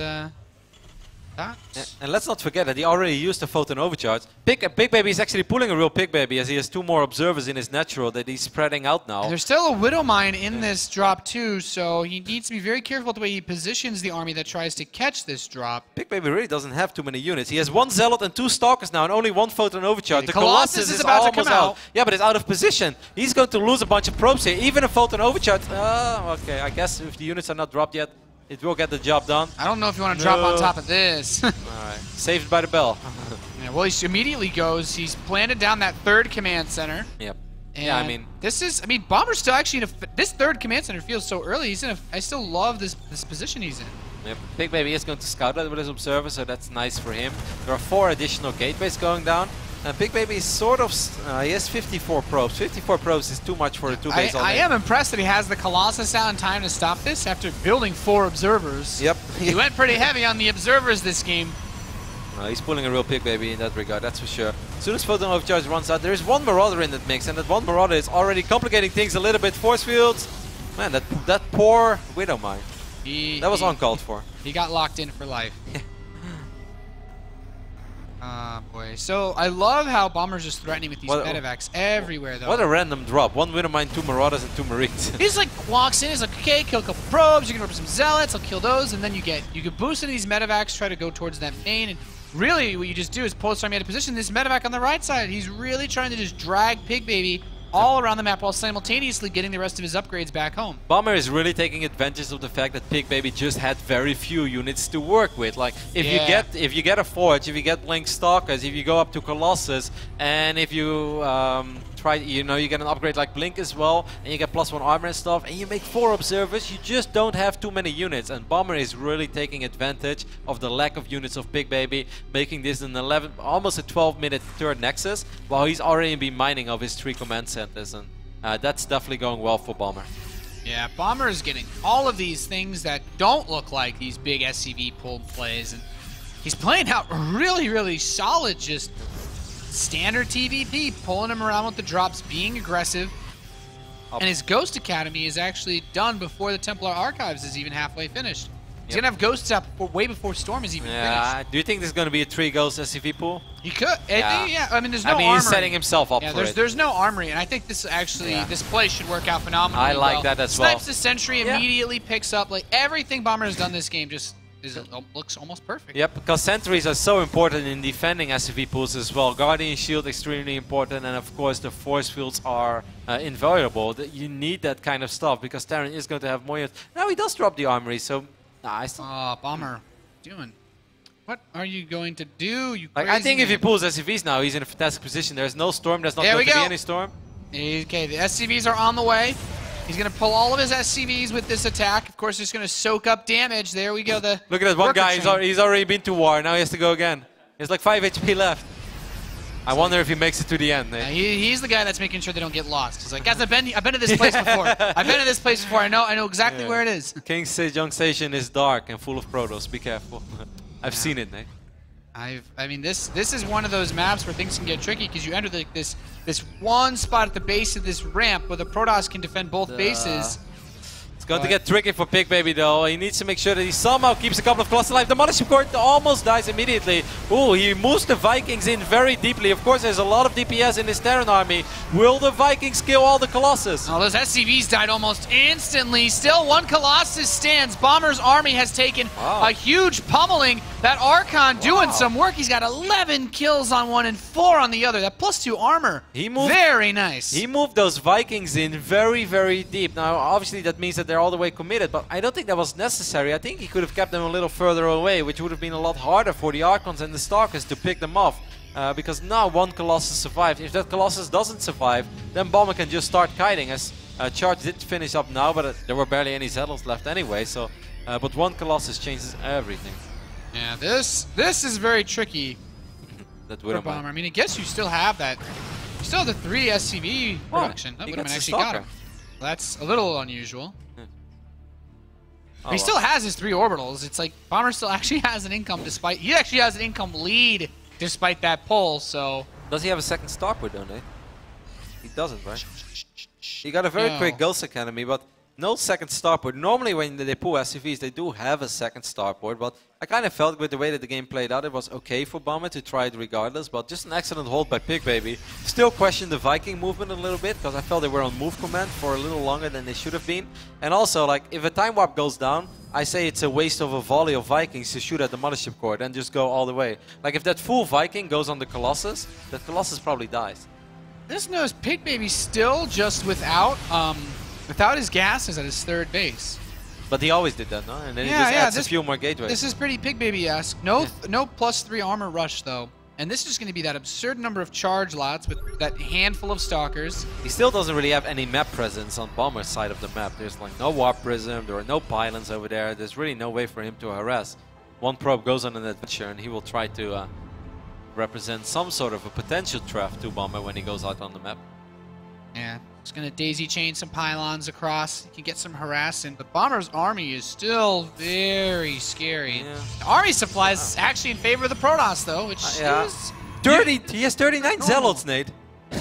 And let's not forget that he already used the Photon Overcharge. Pig Baby is actually pulling a real Pig Baby as he has 2 more observers in his natural that he's spreading out now. And there's still a Widow Mine in this drop too, so he needs to be very careful with the way he positions the army that tries to catch this drop. Pig Baby really doesn't have too many units. He has 1 Zealot and 2 Stalkers now and only 1 Photon Overcharge. The Colossus is about to come out. Yeah, but it's out of position. He's going to lose a bunch of probes here. Even a Photon Overcharge. Okay, I guess if the units are not dropped yet, it will get the job done. I don't know if you want to drop on top of this. Alright, saved by the bell. Yeah, well, he immediately goes. He's planted down that 3rd command center. Yep. And yeah, I mean, Bomber's still actually in this 3rd command center feels so early. He's in I still love this position he's in. Yep. Pig Baby is going to scout that with his observer, so that's nice for him. There are 4 additional gateways going down. And Pig Baby is sort of... he has 54 probes. 54 probes is too much for the 2 base all day. I am impressed that he has the Colossus out in time to stop this after building 4 observers. Yep. He went pretty heavy on the observers this game. He's pulling a real Pig Baby in that regard, that's for sure. As soon as Photon Overcharge runs out, there is 1 Marauder in that mix, and that 1 Marauder is already complicating things a little bit. Force fields. Man, that poor Widow Mine. That was uncalled for. He got locked in for life. Boy. So I love how Bomber's just threatening with these Medivacs everywhere, though. What a random drop. 1 Widow Mine, 2 Marauders, and 2 Marines. He just like walks in, he's like, okay, kill a couple probes, you can rip some Zealots, I'll kill those, and then you can boost into these Medivacs, try to go towards that main, and really what you just do is post army out of position. This Medivac on the right side, he's really trying to just drag Pig Baby all around the map while simultaneously getting the rest of his upgrades back home. Bomber is really taking advantage of the fact that Pig Baby just had very few units to work with. Like if you get a Forge, if you get Blink Stalkers, if you go up to Colossus, and if you you get an upgrade like Blink as well, and you get +1 armor and stuff, and you make 4 observers, you just don't have too many units. And Bomber is really taking advantage of the lack of units of Pig Baby, making this an almost a 12-minute third Nexus, while he's already been mining of his 3 command centers, and that's definitely going well for Bomber. Yeah, Bomber is getting all of these things that don't look like these big SCV pulled plays, and he's playing out really, really solid, just standard TVP, pulling him around with the drops, being aggressive. And his Ghost Academy is actually done before the Templar Archives is even halfway finished. He's going to have Ghosts up way before Storm is even finished. Do you think there's going to be a 3 Ghost SCV pool? He could. I mean, there's no armory. He's setting himself up for it. There's no armory, and I think this this play should work out phenomenally I like that as well. Snipes the Sentry, immediately picks up. Like, everything Bomber has done this game just looks almost perfect. Yep, because sentries are so important in defending SCV pools as well. Guardian Shield extremely important, and of course the force fields are invaluable. You need that kind of stuff because Terran is going to have more units. Now he does drop the armory, so I still... Bomber, doing? What are you going to do? You I think if he pulls SCVs now, he's in a fantastic position. There's no storm. There's not going to be any storm. Okay, the SCVs are on the way. He's going to pull all of his SCVs with this attack. Of course, he's going to soak up damage. There we go. Look at that one guy. He's already been to war. Now he has to go again. He has like 5 HP left. I wonder if he makes it to the end. He's the guy that's making sure they don't get lost. He's like, guys, I've been to this place before. I've been to this place before. I know exactly where it is. King's Sejong Station is dark and full of Protoss. Be careful. I've seen it, Nate. I mean, this is one of those maps where things can get tricky because you enter this one spot at the base of this ramp where the Protoss can defend both bases. It's going to get tricky for Pig Baby though. He needs to make sure that he somehow keeps a couple of Colossus alive. The Mothership Core almost dies immediately. Ooh, he moves the Vikings in very deeply. Of course, there's a lot of DPS in this Terran army. Will the Vikings kill all the Colossus? Oh, those SCVs died almost instantly. Still, one Colossus stands. Bomber's army has taken a huge pummeling. That Archon doing some work. He's got 11 kills on one and 4 on the other. That +2 armor. He moved, very nice. He moved those Vikings in very, very deep. Now, obviously, that means that they're all the way committed, but I don't think that was necessary. I think he could have kept them a little further away, which would have been a lot harder for the Archons and the Stalkers to pick them off. Because now one Colossus survived. If that Colossus doesn't survive, then Bomber can just start kiting. As Charge did finish up now, but there were barely any Zealots left anyway. So, but one Colossus changes everything. Yeah, this is very tricky for Bomber. I mean, I guess you still have that. You still have the 3 SCV production. That Widowman actually got him. That's a little unusual. He still has his 3 orbitals. It's like Bomber still actually has an income despite... He actually has an income lead despite that pull, so... Does he have a second starport though, Nate? He doesn't, right? He got a very quick Ghost Academy, but no second starport. Normally when they pull SCVs, they do have a second starport, but I kind of felt with the way that the game played out, it was okay for Bomber to try it regardless, but just an excellent hold by Pig Baby. Still question the Viking movement a little bit, because I felt they were on move command for a little longer than they should have been. And also, like, if a time warp goes down, I say it's a waste of a volley of Vikings to shoot at the Mothership Core and just go all the way. Like, if that full Viking goes on the Colossus, that Colossus probably dies. This knows Pig Baby still just without his gases at his 3rd base. But he always did that, no? And then he just adds a few more gateways. This is pretty Pig Baby-esque. No +3 armor rush, though. And this is just going to be that absurd number of charge lots with that handful of Stalkers. He still doesn't really have any map presence on Bomber's side of the map. There's like no Warp Prism, there are no pylons over there. There's really no way for him to harass. One probe goes on an adventure and he will try to represent some sort of a potential threat to Bomber when he goes out on the map. Yeah, just going to daisy chain some pylons across. You can get some harassing. The Bomber's army is still very scary. Yeah. The army supply is actually in favor of the Protoss, though, which is... He has 39 Zealots, Nate.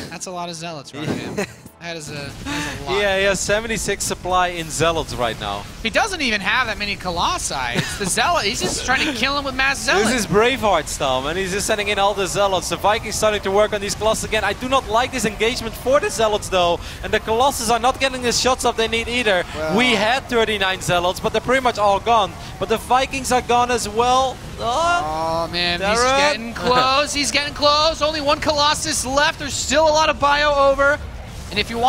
That's a lot of Zealots right now. That is a lot. Yeah, he has 76 supply in Zealots right now. He doesn't even have that many Colossi. It's the Zealot. He's just trying to kill him with mass Zealots. This is Braveheart style, man. He's just sending in all the Zealots. The Vikings starting to work on these Colossus again. I do not like this engagement for the Zealots, though. And the Colossus are not getting the shots up they need either. Well, we had 39 Zealots, but they're pretty much all gone. But the Vikings are gone as well. Oh, man. He's getting close. He's getting close. Only one Colossus left. There's still a lot of bio over. And if you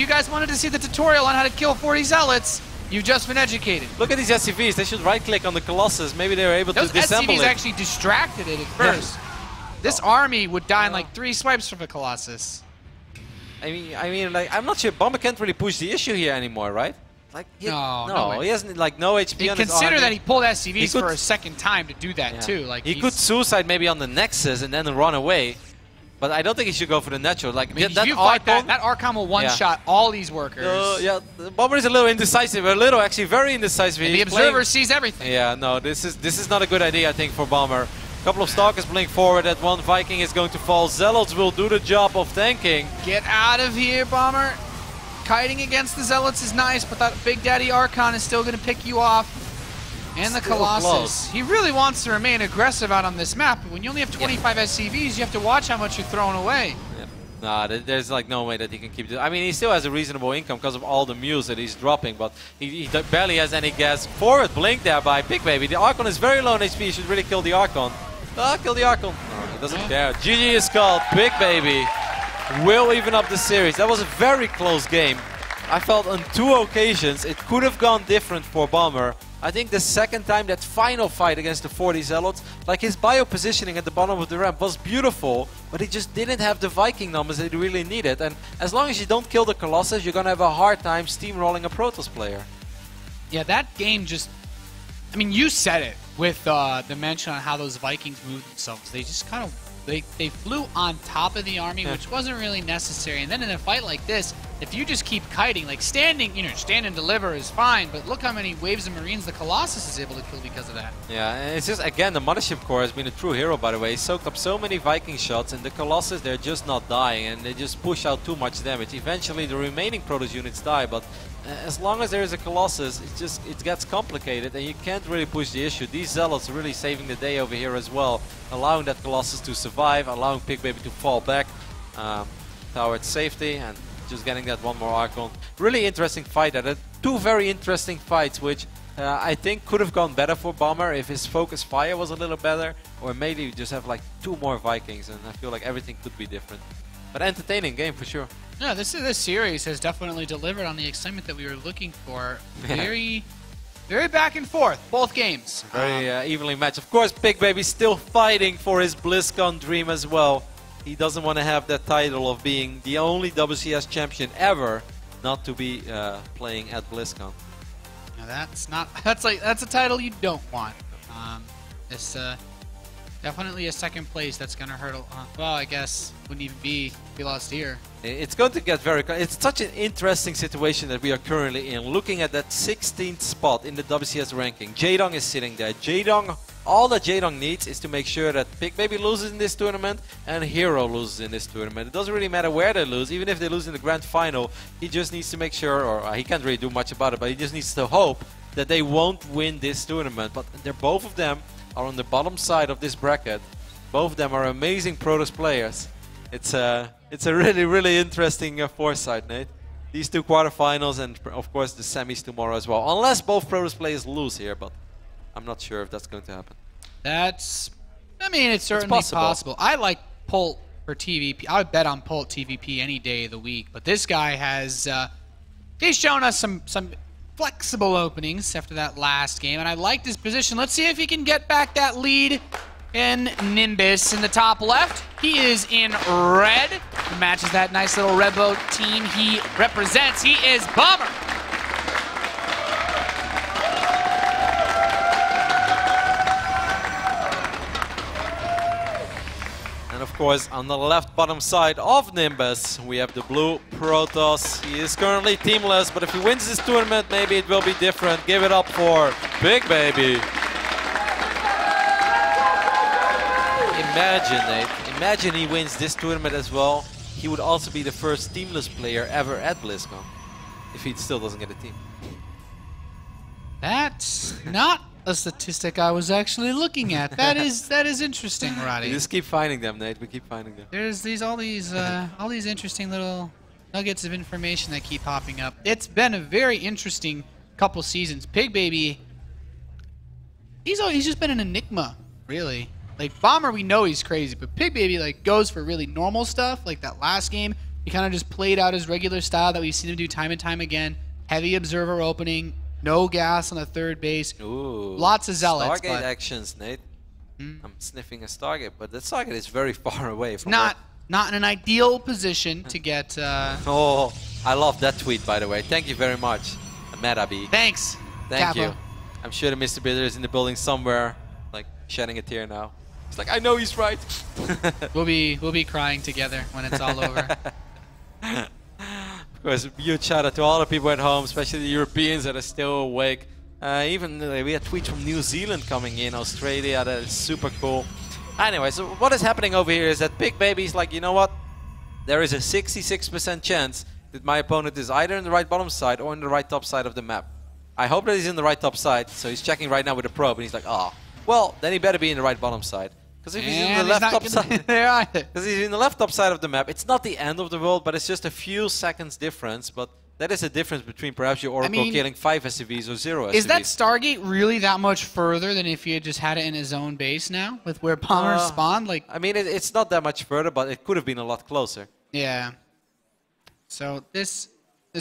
guys wanted to see the tutorial on how to kill 40 Zealots, you've just been educated. Look at these SCVs. They should right-click on the Colossus. Maybe they were able to disassemble it. Those SCVs actually distracted it at first. This army would die in like 3 swipes from a Colossus. I mean, like, I'm not sure. Bomber can't really push the issue here anymore, right? Like, no, he hasn't like no HP on his army. Consider that he pulled SCVs for a second time to do that too. Like he could suicide maybe on the Nexus and then run away. But I don't think he should go for the natural. Like, that Archon will one-shot all these workers. Yeah, Bomber is a little indecisive, actually very indecisive. And the Observer sees everything. Yeah, no, this is not a good idea, I think, for Bomber. A couple of Stalkers blink forward. That one Viking is going to fall. Zealots will do the job of tanking. Get out of here, Bomber. Kiting against the Zealots is nice, but that Big Daddy Archon is still going to pick you off. And the Colossus. Close. He really wants to remain aggressive out on this map, but when you only have 25 SCVs, you have to watch how much you're throwing away. Yeah. Nah, there's like no way that he can keep this. I mean, he still has a reasonable income because of all the mules that he's dropping, but he barely has any gas. Forward blink there by Pig Baby. The Archon is very low on HP. He should really kill the Archon. Kill the Archon. No, he doesn't care. GG is called. Pig Baby will even up the series. That was a very close game. I felt on 2 occasions it could have gone different for Bomber. I think the second time, that final fight against the 40 Zealots, like his bio positioning at the bottom of the ramp was beautiful, but he just didn't have the Viking numbers that he really needed. And as long as you don't kill the Colossus, you're going to have a hard time steamrolling a Protoss player. Yeah, that game just... I mean, you said it with the mention on how those Vikings move themselves. They just kind of They flew on top of the army, which wasn't really necessary. And then in a fight like this, if you just keep kiting, like standing, stand and deliver is fine, but look how many waves of Marines the Colossus is able to kill because of that. Yeah, and it's just, again, the Mothership Core has been a true hero, by the way. He soaked up so many Viking shots, and the Colossus, they're just not dying, and they just push out too much damage. Eventually, the remaining Protoss units die, but as long as there is a Colossus, it gets complicated, and you can't really push the issue. These Zealots are really saving the day over here as well, allowing that Colossus to survive, allowing Pig Baby to fall back towards safety, and just getting that one more Archon. Really interesting fight. Two very interesting fights, which I think could have gone better for Bomber if his focus fire was a little better, or maybe you just have like 2 more Vikings, and I feel like everything could be different. But entertaining game for sure. Yeah, this series has definitely delivered on the excitement that we were looking for. Very, very back and forth, both games. Very evenly matched. Of course, Pig Baby's still fighting for his BlizzCon dream as well. He doesn't want to have that title of being the only WCS champion ever not to be playing at BlizzCon. Now that's a title you don't want. It's definitely a second place that's gonna hurt. Well, I guess wouldn't even be if he lost here. It's going to get very... It's such an interesting situation that we are currently in. Looking at that 16th spot in the WCS ranking. Jaedong is sitting there. Jaedong, all that Jaedong needs is to make sure that Pig Baby loses in this tournament and Hero loses in this tournament. It doesn't really matter where they lose. Even if they lose in the grand final, he just needs to make sure, or he can't really do much about it, but he just needs to hope that they won't win this tournament. But both of them are on the bottom side of this bracket. Both of them are amazing Protoss players. It's a really, really interesting foresight, Nate. These 2 quarterfinals and, of course, the semis tomorrow as well. Unless both Protoss players lose here, but I'm not sure if that's going to happen. It's certainly possible. I like Pult for TVP. I would bet on Pult TVP any day of the week. But this guy has, he's shown us some flexible openings after that last game, and I like this position. Let's see if he can get back that lead. And Nimbus in the top left. He is in red. He matches that nice little Rebel team he represents. He is Bomber. And of course, on the left bottom side of Nimbus, we have the blue Protoss. He is currently teamless, but if he wins this tournament, maybe it will be different. Give it up for Pig Baby. Imagine, Nate, imagine he wins this tournament as well. He would also be the first teamless player ever at BlizzCon, if he still doesn't get a team. That's not a statistic I was actually looking at. That is interesting, Roddy. We just keep finding them, Nate. We keep finding them. There's all these interesting little nuggets of information that keep popping up. It's been a very interesting couple seasons. Pig Baby, he's just been an enigma, really. Like, Bomber, we know he's crazy, but Pig Baby, like, goes for really normal stuff. Like that last game, he kind of just played out his regular style that we've seen him do time and time again. Heavy observer opening, no gas on the third base. Ooh, lots of Zealots. Stargate actions, Nate. I'm sniffing a Stargate, but the Stargate is very far away from not in an ideal position to get... Oh, I love that tweet, by the way. Thank you very much, Metabi. Thanks, Thank Kappa. you. I'm sure the Mr. Bitter is in the building somewhere, like, shedding a tear now. It's like, I know he's right. We'll be crying together when it's all over. Of course, huge shout out to all the people at home, especially the Europeans that are still awake. Even we had tweets from New Zealand coming in, Australia, that is super cool. Anyway, so what is happening over here is that Pig Baby's like, you know what? There is a 66% chance that my opponent is either in the right bottom side or in the right top side of the map. I hope that he's in the right top side, so he's checking right now with the probe, and he's like, oh, well, then he better be in the right bottom side. Because if he's in the left top side, because he's in the left top side of the map, it's not the end of the world, but it's just a few seconds difference. But that is a difference between perhaps your Oracle killing 5 SCVs or 0 SCVs. Is that Stargate really that much further than if he had just had it in his own base now, with where bombers spawned? Like, I mean, it's not that much further, but it could have been a lot closer. Yeah. So this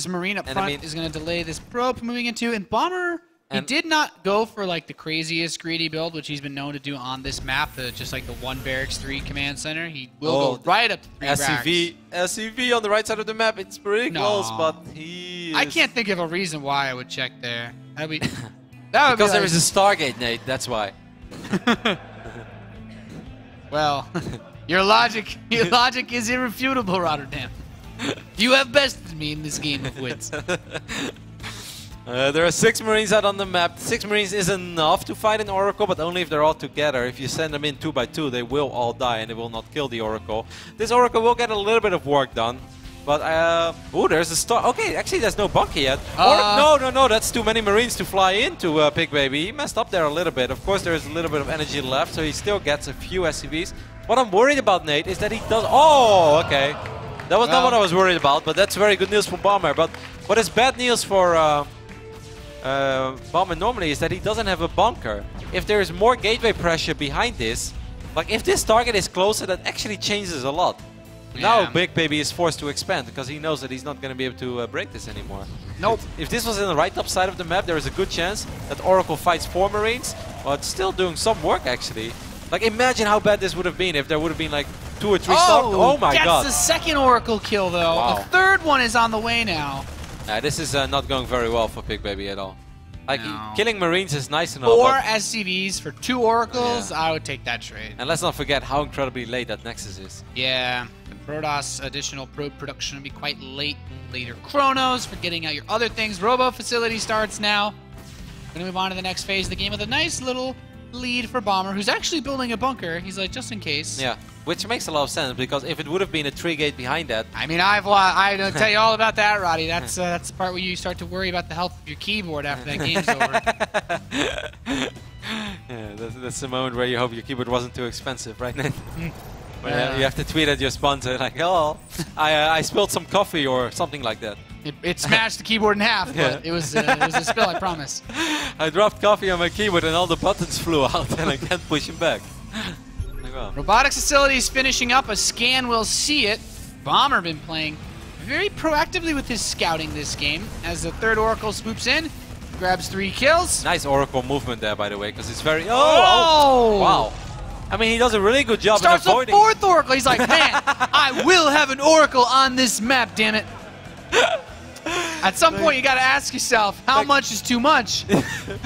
Marine up front is going to delay this probe from moving into, and Bomber. He did not go for like the craziest greedy build, which he's been known to do on this map, just like the 1 Barracks 3 command center. He will go right up to 3 SCV on the right side of the map. It's pretty close, but he is... I can't think of a reason why I would check there. That would because there is a Stargate, Nate. That's why. Well, Your logic is irrefutable, Rotterdam. You have bested me in this game of wits. There are 6 Marines out on the map. 6 Marines is enough to fight an Oracle, but only if they're all together. If you send them in 2 by 2, they will all die and they will not kill the Oracle. This Oracle will get a little bit of work done. But, oh, there's a star. Okay, actually, there's no bunker yet. No, that's too many Marines to fly into Pig Baby. He messed up there a little bit. Of course, there's a little bit of energy left, so he still gets a few SCVs. What I'm worried about, Nate, is that he does... Oh, okay. That was not what I was worried about, but that's very good news for Bomber. But what is bad news for Bomber normally is that he doesn't have a bunker. If there is more gateway pressure behind this, like if this target is closer, that actually changes a lot. Yeah. Now Big Baby is forced to expand because he knows that he's not going to be able to break this anymore. Nope. If this was in the right top side of the map, there is a good chance that Oracle fights 4 Marines, but still doing some work actually. Like imagine how bad this would have been if there would have been like 2 or 3 stars. Oh my god. That's the second Oracle kill though. Wow. The third one is on the way now. This is not going very well for Pig Baby at all. Like No. killing Marines is nice and all, 4 but SCVs for 2 Oracles. Yeah. I would take that trade. and let's not forget how incredibly late that Nexus is. Yeah, the Protoss additional probe production will be quite late. Later Chronos for getting out your other things. Robo facility starts now. Gonna move on to the next phase of the game with a nice little lead for Bomber, who's actually building a bunker. He's like, just in case. Yeah, which makes a lot of sense because if it would have been a 3 gate behind that, I mean, I don't tell you all about that, Roddy. That's the part where you start to worry about the health of your keyboard after that game's over. yeah, that's the moment where you hope your keyboard wasn't too expensive, right, Nate? When Yeah. you have to tweet at your sponsor like, oh, I spilled some coffee or something like that. It smashed the keyboard in half, but it was a spill, I promise. I dropped coffee on my keyboard and all the buttons flew out and I can't push them back. Like, well. Robotics facilities finishing up. A scan will see it. Bomber been playing very proactively with his scouting this game as the third Oracle swoops in, grabs 3 kills. Nice Oracle movement there, by the way, because it's very... Oh! Wow. I mean, he does a really good job Starts in a avoiding... 4th Oracle. He's like, man, I will have an Oracle on this map, damn it. At some point, you got to ask yourself, how much is too much?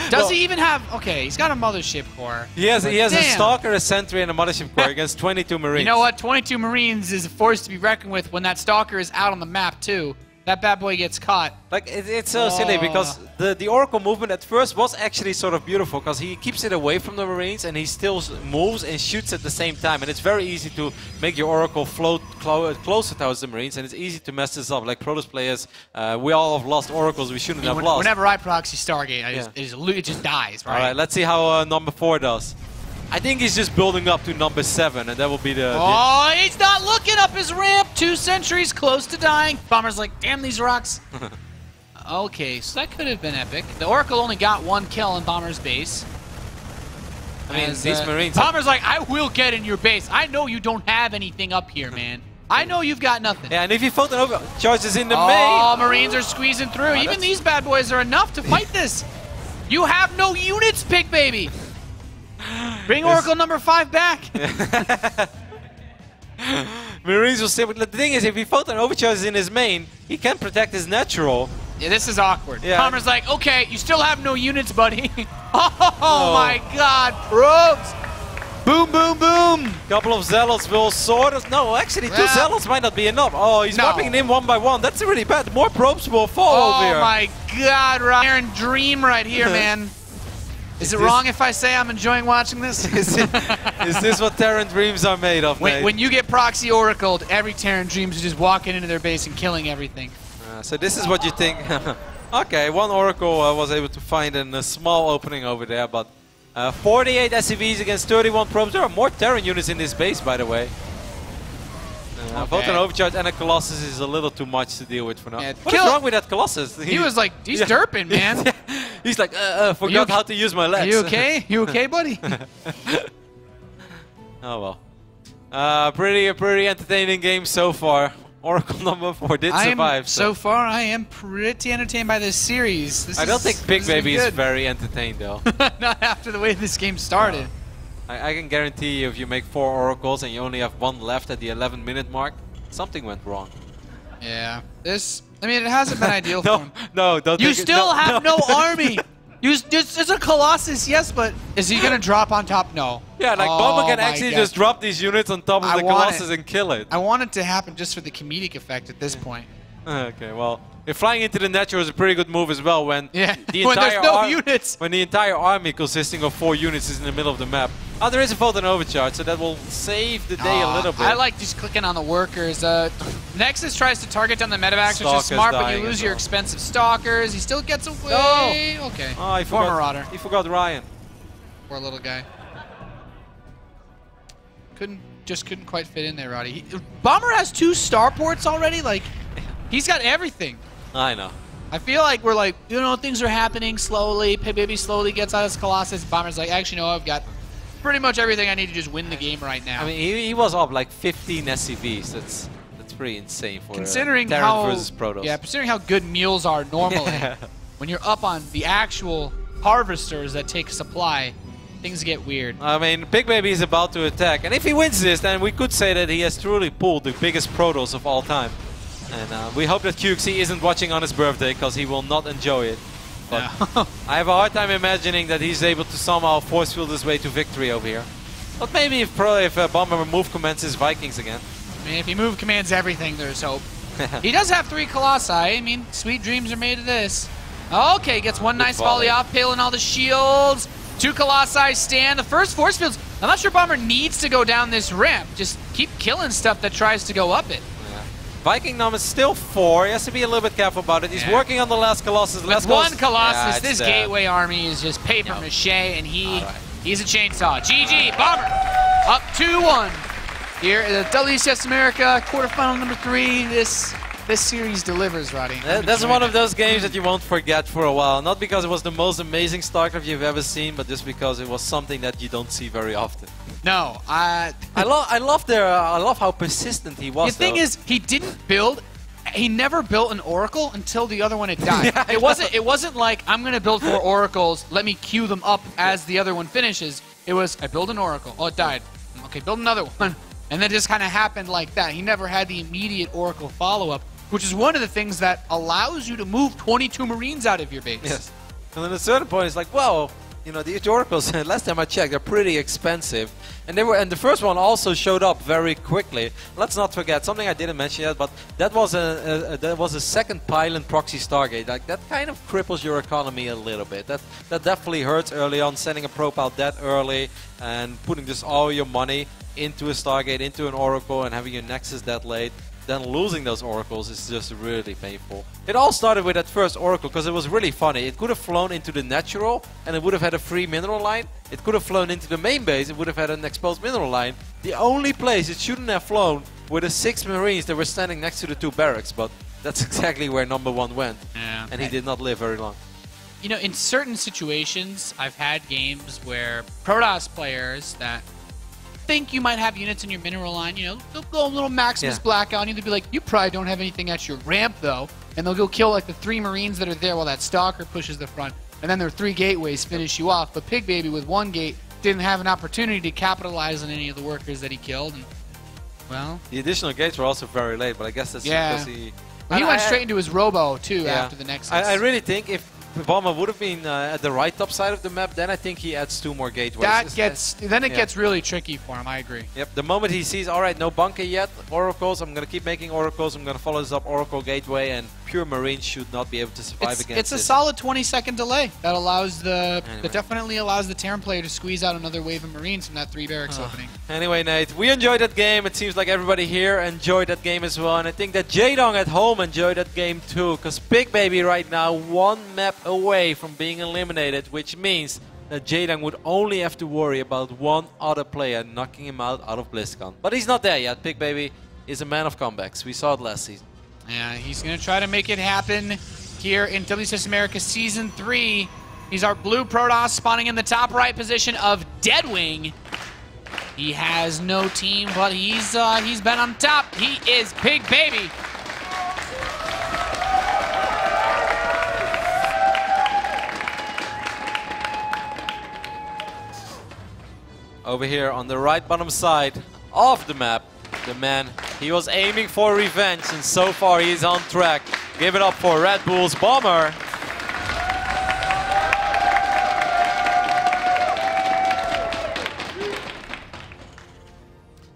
Does he even have... Okay, he's got a mothership core. He has a Damn. Stalker, a Sentry, and a Mothership Core against 22 Marines. You know what? 22 Marines is a force to be reckoned with when that Stalker is out on the map, too. That bad boy gets caught. Like, it's so silly because the Oracle movement at first was actually sort of beautiful because he keeps it away from the Marines and he still moves and shoots at the same time. And it's very easy to make your Oracle float closer towards the Marines and it's easy to mess this up. Like Protoss players, we all have lost Oracles we shouldn't have lost. Whenever I proxy Stargate, it just dies, right? Alright, let's see how number 4 does. I think he's just building up to number 7 and that will be the... Oh, he's not looking up his ramp. 2 sentries close to dying. Bomber's like, damn these rocks. Okay, so that could have been epic. The Oracle only got 1 kill in Bomber's base. I mean, these Marines... Bomber's like, I will get in your base. I know you don't have anything up here, man. I know you've got nothing. Yeah, and if you Photon overcharges in the Oh, main... Marines are squeezing through. Oh, Even these bad boys are enough to fight this. You have no units, Pig Baby. Bring Oracle number 5 back. Marines will stay, but the thing is, if he Photon overcharges in his main, he can protect his natural. Yeah, this is awkward. Yeah. Bomber's like, okay, you still have no units, buddy. Oh my god, probes. Boom, boom, boom. Couple of Zealots will sort of... No, actually, 2 Yeah. Zealots might not be enough. Oh, he's No. wiping in 1 by 1. That's really bad. More probes will fall over Oh here. my god, Iron Dream right here, man. Is it this- wrong if I say I'm enjoying watching this? Is this what Terran Dreams are made of, mate? when you get proxy oracled, every Terran Dreams is just walking into their base and killing everything. So this is what you think. Okay, 1 Oracle was able to find a small opening over there, but 48 SCVs against 31 probes. There are more Terran units in this base, by the way. Both an Overcharge and a Colossus is a little too much to deal with for now. Yeah, What is wrong with that Colossus? He was like, he's derping, man. He's like, forgot how to use my legs. You okay? You okay, buddy? Oh well. Pretty entertaining game so far. Oracle number 4 did survive. So far, I am pretty entertained by this series. I don't think Pig Baby is very entertained though. Not after the way this game started. I can guarantee you if you make 4 Oracles and you only have 1 left at the 11-minute mark, something went wrong. Yeah. I mean, it hasn't been ideal for No, him. no, don't You think it- still have no army. It's a Colossus, yes, but is he gonna drop on top? No. Yeah, like Oh Bomber can my actually God. just drop these units on top of I the want Colossus it. and kill it. I want it to happen just for the comedic effect at this point. Okay, well, if flying into the natural is a pretty good move as well when Yeah, the when there's entire no units. when the entire army consisting of 4 units is in the middle of the map. Oh, there is a Photon Overcharge, so that will save the day a little bit. I like just clicking on the workers. Nexus tries to target down the medevacs, which is Stalker's smart, but dying you lose as your well. expensive stalkers. He still gets away. No. Okay. Oh, Poor Marauder. he forgot Ryan. Poor little guy. Couldn't quite fit in there, Roddy. Bomber has 2 starports already. Like, he's got everything. I know. I feel like we're like, you know, things are happening slowly. Baby slowly gets out of his Colossus. Bomber's like, actually, no, I've got pretty much everything I need to just win the game right now. I mean, he was up like 15 SCVs. That's pretty insane for considering Terran how versus Protoss. Yeah, considering how good meals are normally, when you're up on the actual harvesters that take supply, things get weird. I mean, Big Baby is about to attack, and if he wins this, then we could say that he has truly pulled the biggest Protoss of all time. And we hope that QXC isn't watching on his birthday, because he will not enjoy it. But I have a hard time imagining that he's able to somehow force field his way to victory over here. But maybe if Bomber move commences Vikings again. I mean, if he move commands everything, there's hope. He does have 3 Colossi. I mean, sweet dreams are made of this. Okay, gets one nice volley off, peeling all the shields. 2 Colossi stand. The first force fields. I'm not sure Bomber needs to go down this ramp. Just keep killing stuff that tries to go up it. Viking Nom is still 4. He has to be a little bit careful about it. He's working on the last Colossus. With one Colossus, this Gateway army is just paper mache, and he's a chainsaw. GG, Bomber, up 2-1 here at the WCS America quarterfinal number 3. This series delivers, Roddy. That's one of those games that you won't forget for a while. Not because it was the most amazing StarCraft you've ever seen, but just because it was something that you don't see very often. No, I love how persistent he was. The thing is, he never built an Oracle until the other one had died. Yeah, it wasn't like, I'm going to build 4 Oracles, let me queue them up as the other one finishes. It was, I build an Oracle, oh, it died. Okay, build another one. And then it just kind of happened like that. He never had the immediate Oracle follow-up, which is one of the things that allows you to move 22 Marines out of your base. Yes. And then at a certain point, it's like, well, you know, the Oracles, last time I checked, they're pretty expensive. And the first one also showed up very quickly. Let's not forget, something I didn't mention yet, but that was a second pylon proxy Stargate. Like, that kind of cripples your economy a little bit. That definitely hurts early on, sending a probe out that early and putting just all your money into a Stargate, into an Oracle, and having your Nexus that late. Then losing those Oracles is just really painful. It all started with that first Oracle because it was really funny. It could have flown into the natural and it would have had a free mineral line. It could have flown into the main base, it would have had an exposed mineral line. The only place it shouldn't have flown were the 6 Marines that were standing next to the 2 barracks, but that's exactly where number 1 went. Yeah. And he did not live very long. You know, in certain situations, I've had games where Protoss players that think you might have units in your mineral line, you know, they'll go a little Maximus Blackout and they'll be like, you probably don't have anything at your ramp though, and they'll go kill like the 3 Marines that are there while that Stalker pushes the front, and then their 3 gateways finish you off. But Pig Baby with 1 gate didn't have an opportunity to capitalize on any of the workers that he killed, and well, the additional gates were also very late, but I guess that's because he went straight into his Robo too after the Nexus. I really think if Bomber would have been at the right top side of the map, then I think he adds 2 more gateways. It gets really tricky for him, I agree. Yep, the moment he sees, alright, no bunker yet, Oracles, I'm going to keep making Oracles, I'm going to follow this up Oracle Gateway, and pure Marines should not be able to survive against It's a this. solid 20-second delay that allows that definitely allows the Terran player to squeeze out another wave of Marines from that 3 barracks opening. Anyway, Nate, we enjoyed that game. It seems like everybody here enjoyed that game as well, and I think that Jaedong at home enjoyed that game too, because Big Baby right now 1 map away from being eliminated, which means that Jaedong would only have to worry about 1 other player knocking him out of BlizzCon. But he's not there yet. Big Baby is a man of comebacks. We saw it last season. Yeah, he's going to try to make it happen here in WCS America Season 3. He's our blue Protoss spawning in the top right position of Deadwing. He has no team, but he's been on top. He is Big Baby. Over here on the right bottom side of the map, the man, he was aiming for revenge, and so far he's on track. Give it up for Red Bull's Bomber.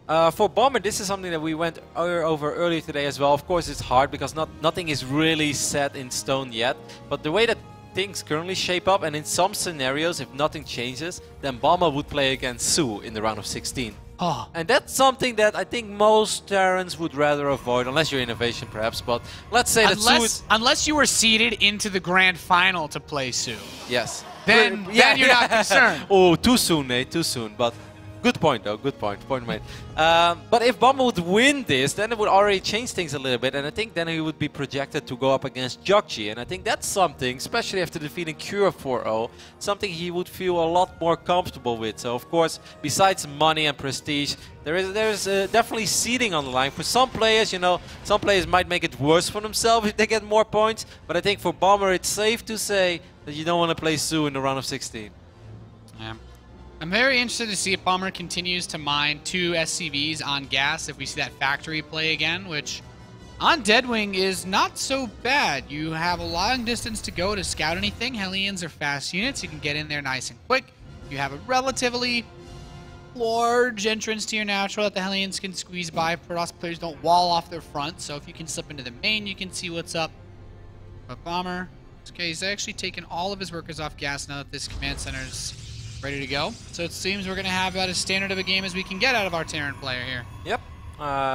For Bomber, this is something that we went over earlier today as well. Of course, it's hard because nothing is really set in stone yet. But the way that things currently shape up, and in some scenarios, if nothing changes, then Bomber would play against Su in the round of 16. Oh. And that's something that I think most Terrans would rather avoid, unless you're Innovation perhaps. But let's say that Su... Unless you were seeded into the grand final to play Su. Yes. Then you're not concerned. Oh, too soon, Nate, too soon. But good point, though. Good point. Point made. But if Bomber would win this, then it would already change things a little bit. And I think then he would be projected to go up against Jokji. And I think that's something, especially after defeating Cure 4-0, something he would feel a lot more comfortable with. So, of course, besides money and prestige, there's definitely seeding on the line. For some players, you know, some players might make it worse for themselves if they get more points. But I think for Bomber, it's safe to say that you don't want to play Su in the round of 16. Yeah. I'm very interested to see if Bomber continues to mine 2 SCVs on gas, if we see that factory play again, which on Deadwing is not so bad. You have a long distance to go to scout anything. Hellions are fast units. You can get in there nice and quick. You have a relatively large entrance to your natural that the Hellions can squeeze by. Protoss players don't wall off their front, so if you can slip into the main, you can see what's up. But Bomber, okay, he's actually taken all of his workers off gas now that this command center's ready to go. So it seems we're going to have about as standard of a game as we can get out of our Terran player here. Yep.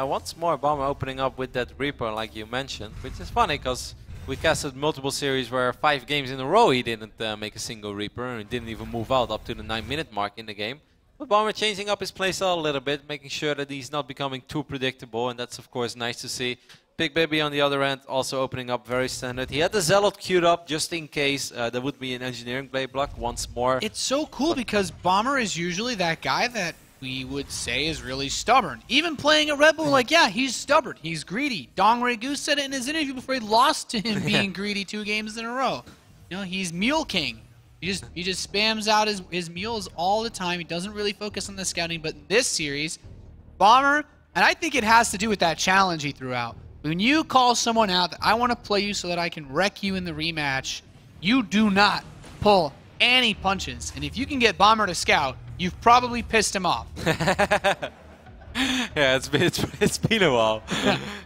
Once more, Bomber opening up with that Reaper, like you mentioned, which is funny because we casted multiple series where 5 games in a row he didn't make a single Reaper and didn't even move out up to the 9-minute mark in the game. But Bomber changing up his playstyle a little bit, making sure that he's not becoming too predictable, and that's of course nice to see. Big Baby on the other end also opening up very standard. He had the Zealot queued up just in case there would be an Engineering Blade block once more. It's so cool because Bomber is usually that guy that we would say is really stubborn. Even playing a Red Bull, like, yeah, he's stubborn. He's greedy. Dong Ray Goose said it in his interview before he lost to him being greedy 2 games in a row. You know, he's Mule King. He just spams out his mules all the time. He doesn't really focus on the scouting. But this series, Bomber, and I think it has to do with that challenge he threw out. When you call someone out that I want to play you so that I can wreck you in the rematch, you do not pull any punches. And if you can get Bomber to scout, you've probably pissed him off. Yeah, it's been a while.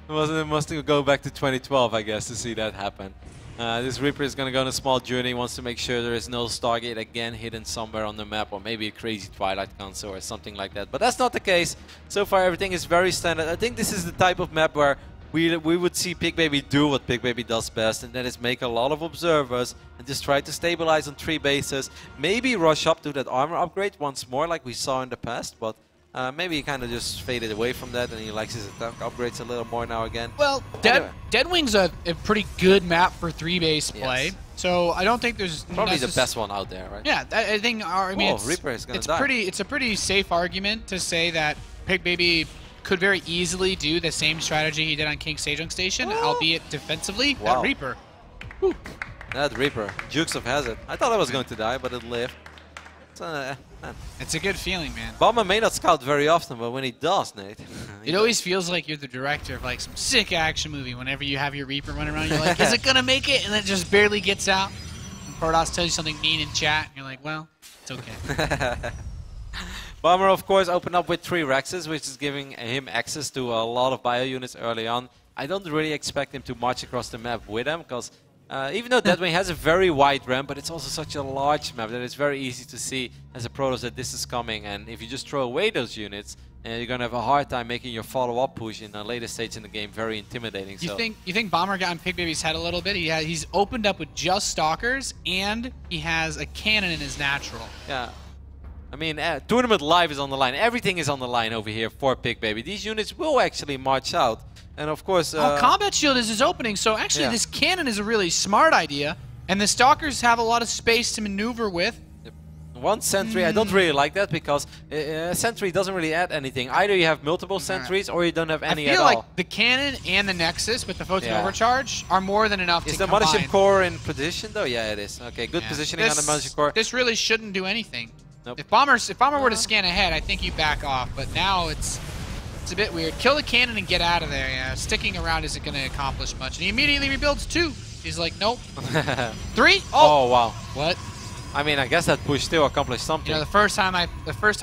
It must go back to 2012, I guess, to see that happen. This Reaper is going to go on a small journey, wants to make sure there is no Stargate again hidden somewhere on the map, or maybe a crazy Twilight console or something like that. But that's not the case. So far, everything is very standard. I think this is the type of map where we would see Pig Baby do what Pig Baby does best, and that is make a lot of observers and just try to stabilize on 3 bases. Maybe rush up to that armor upgrade once more like we saw in the past, but maybe he kind of just faded away from that and he likes his attack upgrades a little more now again. Well, Anyway. Deadwing's a pretty good map for 3-base play, Yes. so I don't think there's Probably the best one out there, right? Yeah, I think I mean Whoa, Reaper is gonna it's die. it's a pretty safe argument to say that Pig Baby could very easily do the same strategy he did on King Sejong Station, albeit defensively. Wow. That Reaper. That Reaper. Jukes of Hazard. I thought I was going to die, but it lived. It's a good feeling, man. Bomber may not scout very often, but when he does, Nate... It always feels like you're the director of like some sick action movie whenever you have your Reaper running around. You're like, is it gonna make it? And then it just barely gets out. And Protoss tells you something mean in chat, and you're like, well, it's okay. Bomber, of course, opened up with 3 Rexes, which is giving him access to a lot of bio units early on. I don't really expect him to march across the map with them, because even though Deadwing has a very wide ramp, but it's also such a large map that it's very easy to see as a Protoss that this is coming. And if you just throw away those units, you're going to have a hard time making your follow-up push in a later stage in the game very intimidating. You think Bomber got in Pig Baby's head a little bit? He's opened up with just Stalkers, and he has a cannon in his natural. Yeah. I mean, Tournament Live is on the line. Everything is on the line over here for Pig Baby. These units will actually march out. And of course... Combat Shield is his opening, so actually Yeah. this cannon is a really smart idea. And the Stalkers have a lot of space to maneuver with. One sentry, I don't really like that because sentry doesn't really add anything. Either you have multiple sentries or you don't have any I at feel all. like the cannon and the Nexus with the Photon Yeah. Overcharge are more than enough Is to the combine. Mothership Core in position though? Yeah, it is. Okay, good Yeah. positioning on the Mothership Core. This really shouldn't do anything. Nope. If Bomber were to scan ahead, I think you back off. But now it's a bit weird. Kill the cannon and get out of there. Yeah, sticking around isn't going to accomplish much. And he immediately rebuilds 2. He's like, nope. 3? Oh, wow. What? I mean, I guess that push still accomplished something. You know, the first time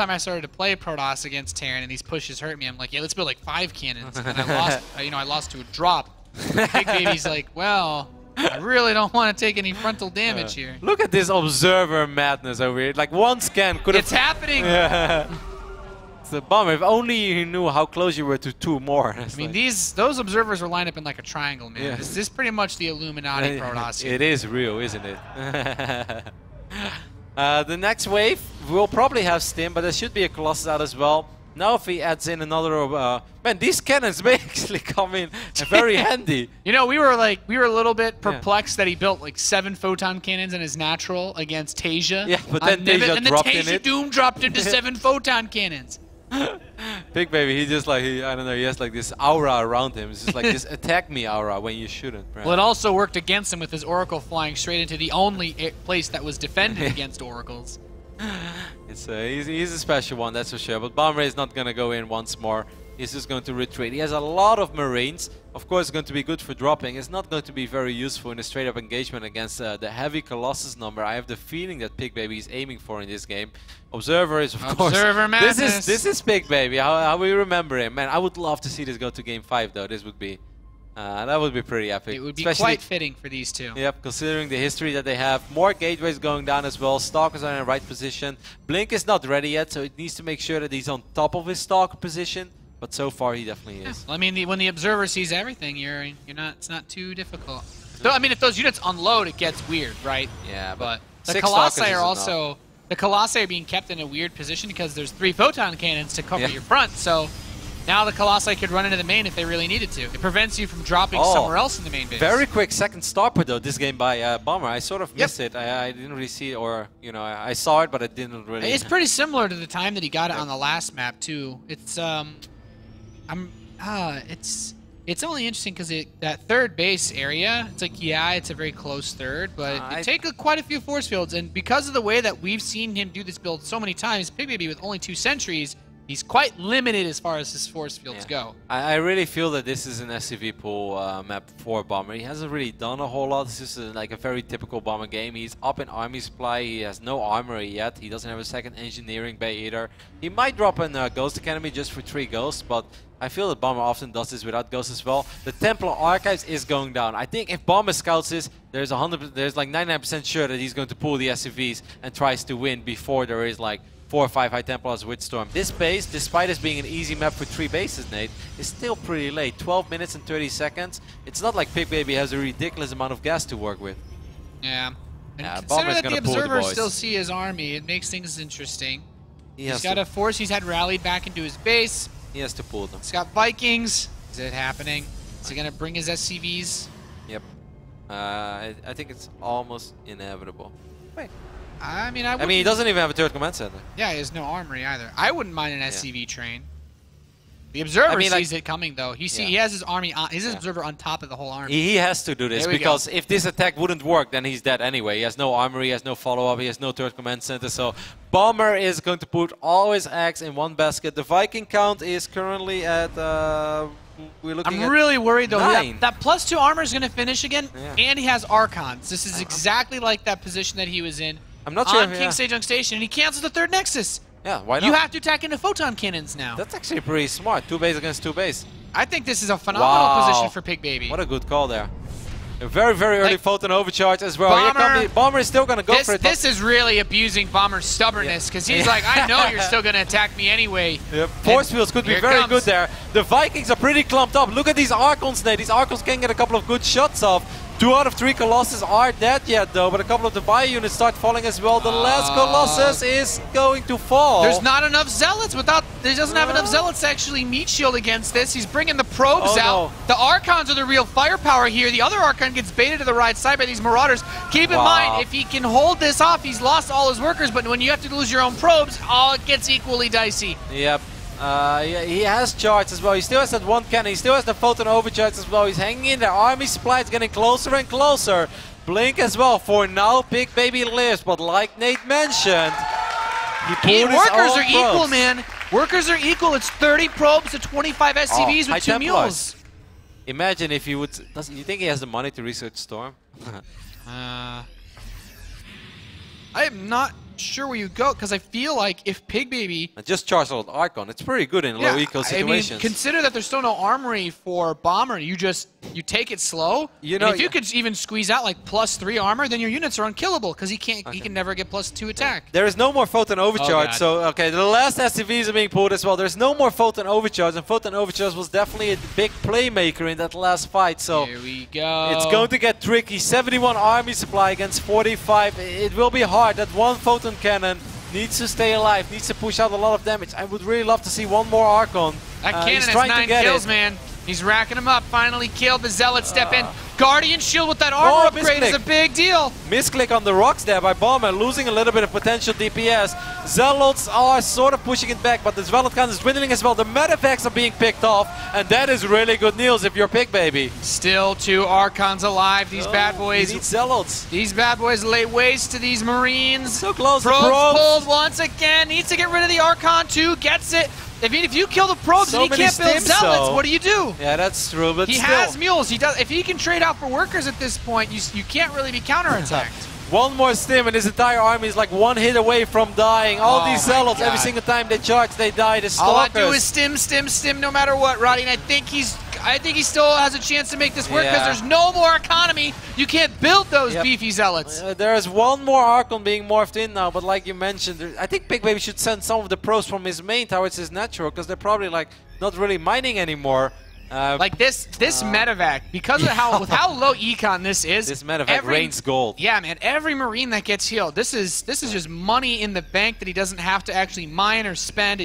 I started to play Protoss against Terran and these pushes hurt me, I'm like, yeah, let's build like 5 cannons. And I lost, I lost to a drop. Big Baby's like, well, I really don't want to take any frontal damage here. Look at this observer madness over here. Like one scan could have. It's happening. Yeah. It's a bummer. If only you knew how close you were to 2 more. I mean, those observers are lined up in like a triangle, man. Yeah. This is pretty much the Illuminati Protoss here. It is real, isn't it? The next wave will probably have Stim, but there should be a Colossus out as well. Now if he adds in another... man, these cannons may actually come in very handy. You know, we were a little bit perplexed that he built like 7 photon cannons in his natural against Tasia. Yeah, but then Tasia dropped in it. And the Tasia Doom dropped into 7 photon cannons. Big Baby, he just like, I don't know, he has like this aura around him. It's just like this attack me aura when you shouldn't. Right? Well, it also worked against him with his Oracle flying straight into the only place that was defended against Oracles. It's he's a special one, that's for sure. But Bomber is not going to go in once more. He's just going to retreat. He has a lot of Marines. Of course, it's going to be good for dropping. It's not going to be very useful in a straight-up engagement against the heavy Colossus number. I have the feeling that Pig Baby is aiming for in this game. Observer is, of course... Observer madness. This is Pig Baby, how we remember him. Man, I would love to see this go to Game 5, though. This would be... that would be pretty epic. It would be especially, quite fitting for these two. Yep, considering the history that they have. More gateways going down as well. Stalkers are in the right position. Blink is not ready yet, so it needs to make sure that he's on top of his Stalker position. But so far, he definitely is. Well, I mean, when the observer sees everything, you're not. It's not too difficult. Though, I mean, if those units unload, it gets weird, right? Yeah, but the 6 Colossi Stalkers are is also enough. the Colossi are being kept in a weird position because there's 3 photon cannons to cover your front. So now the Colossi could run into the main if they really needed to. It prevents you from dropping somewhere else in the main base. Very quick second stopper though this game by Bomber. I sort of missed it. I didn't really see it, or I saw it, but I didn't really. It's pretty similar to the time that he got it on the last map too. It's it's only interesting because that third base area, it's like, yeah, it's a very close third, but it take quite a few force fields, and because of the way that we've seen him do this build so many times, Pig Baby with only 2 sentries, he's quite limited as far as his force fields go. I really feel that this is an SCV pool map for Bomber. He hasn't really done a whole lot. This is like a very typical Bomber game. He's up in army supply. He has no armory yet. He doesn't have a second engineering bay either. He might drop in Ghost Academy just for 3 ghosts, but I feel that Bomber often does this without ghosts as well. The Templar Archives is going down. I think if Bomber scouts this, there's like 99% sure that he's going to pull the SCVs and tries to win before there is like 4 or 5 High Templars with Storm. This base, despite us being an easy map for 3 bases, Nate, is still pretty late. 12 minutes and 30 seconds. It's not like Pig Baby has a ridiculous amount of gas to work with. Yeah. And consider Bomber's that gonna the pull the observers boys. still see his army. It makes things interesting. He He's got a force. He's had rallied back into his base. He has to pull them. He's got Vikings. Is it happening? Is he going to bring his SCVs? Yep. I think it's almost inevitable. Wait. I mean, he doesn't even have a third command center. Yeah, he has no armory either. I wouldn't mind an SCV train. The observer sees it coming though. He has his army on, his observer on top of the whole army. He has to do this because if this attack wouldn't work, then he's dead anyway. He has no armory, he has no follow-up, he has no third command center. So Bomber is going to put all his eggs in one basket. The Viking count is currently at we're looking I'm really worried though. 9. That +2 armor is going to finish again, and he has Archons. This is exactly like that position that he was in. I'm not sure on King Sejong Station, and he cancels the 3rd Nexus. Yeah, why not? You have to attack into photon cannons now. That's actually pretty smart. 2 base against 2 base. I think this is a phenomenal position for Pig Baby. What a good call there. A very, very early photon overcharge as well. Bomber is still going to go for it. This is really abusing Bomber's stubbornness because he's like, I know you're still going to attack me anyway. Yep. Force fields could be very good there. The Vikings are pretty clumped up. Look at these Archons, Nate. These Archons can get a couple of good shots off. 2 out of 3 Colossus are dead yet though, but a couple of the bio units start falling as well. The last Colossus is going to fall. There's not enough Zealots he doesn't have enough Zealots to actually meat shield against this. He's bringing the probes out. No. The Archons are the real firepower here. The other Archon gets baited to the right side by these Marauders. Keep in mind, if he can hold this off, he's lost all his workers, but when you have to lose your own probes, it gets equally dicey. Yep. Yeah, he has charge as well. He still has that 1 cannon. He still has the photon overcharge as well. He's hanging in there. Army supply is getting closer and closer. Blink as well. For now, Pig Baby lives, but like Nate mentioned, workers are equal, man. Workers are equal. It's 30 probes to 25 SCVs with 2 mules. Imagine if he would. You think he has the money to research Storm? I am not sure where you go, because I feel like if Pig Baby... And just charge out Archon. It's pretty good in low eco situations. I mean, consider that there's still no armory for Bomber. You take it slow. You know, and if you could even squeeze out like +3 armor, then your units are unkillable, because he can never get +2 attack. There is no more Photon Overcharge, God. so okay, the last SCVs are being pulled as well. There's no more Photon Overcharge, and Photon Overcharge was definitely a big playmaker in that last fight, so Here we go. it's going to get tricky. 71 army supply against 45. It will be hard. That one Photon Cannon needs to stay alive, needs to push out a lot of damage. I would really love to see one more Archon. That cannon he's has trying 9 to get kills, it. man. He's racking them up. Finally killed. The Zealot step in. Guardian Shield with that armor upgrade is a big deal. Misclick on the rocks there by Bomber, losing a little bit of potential DPS. Zealots are sort of pushing it back, but the Zealot count is dwindling as well. The Medivacs are being picked off, and that is really good news if you're Pig Baby. Still 2 Archons alive. These bad boys. He needs Zealots. These bad boys lay waste to these Marines. So close. Probes pulled once again. Needs to get rid of the Archon too. Gets it. If you kill the probes So and he can't build many stims, Zealots, though. what do you do? Yeah, that's true, but He still. has mules. He does. If he can trade out for workers at this point, you can't really be counterattacked. One more stim and his entire army is like one hit away from dying. All these my Zealots, God. every single time they charge, they die. The All I Stalkers. do is stim no matter what, Roddy. And I think he still has a chance to make this work, because Yeah. there's no more economy. You can't build those beefy Zealots. There is one more Archon being morphed in now, but like you mentioned, I think Pig Baby should send some of the pros from his main towards his natural, because they're probably like not really mining anymore. Like this medevac, because of how low econ this is. This medevac rains gold. Yeah, man. Every Marine that gets healed, this is just money in the bank that he doesn't have to actually mine or spend.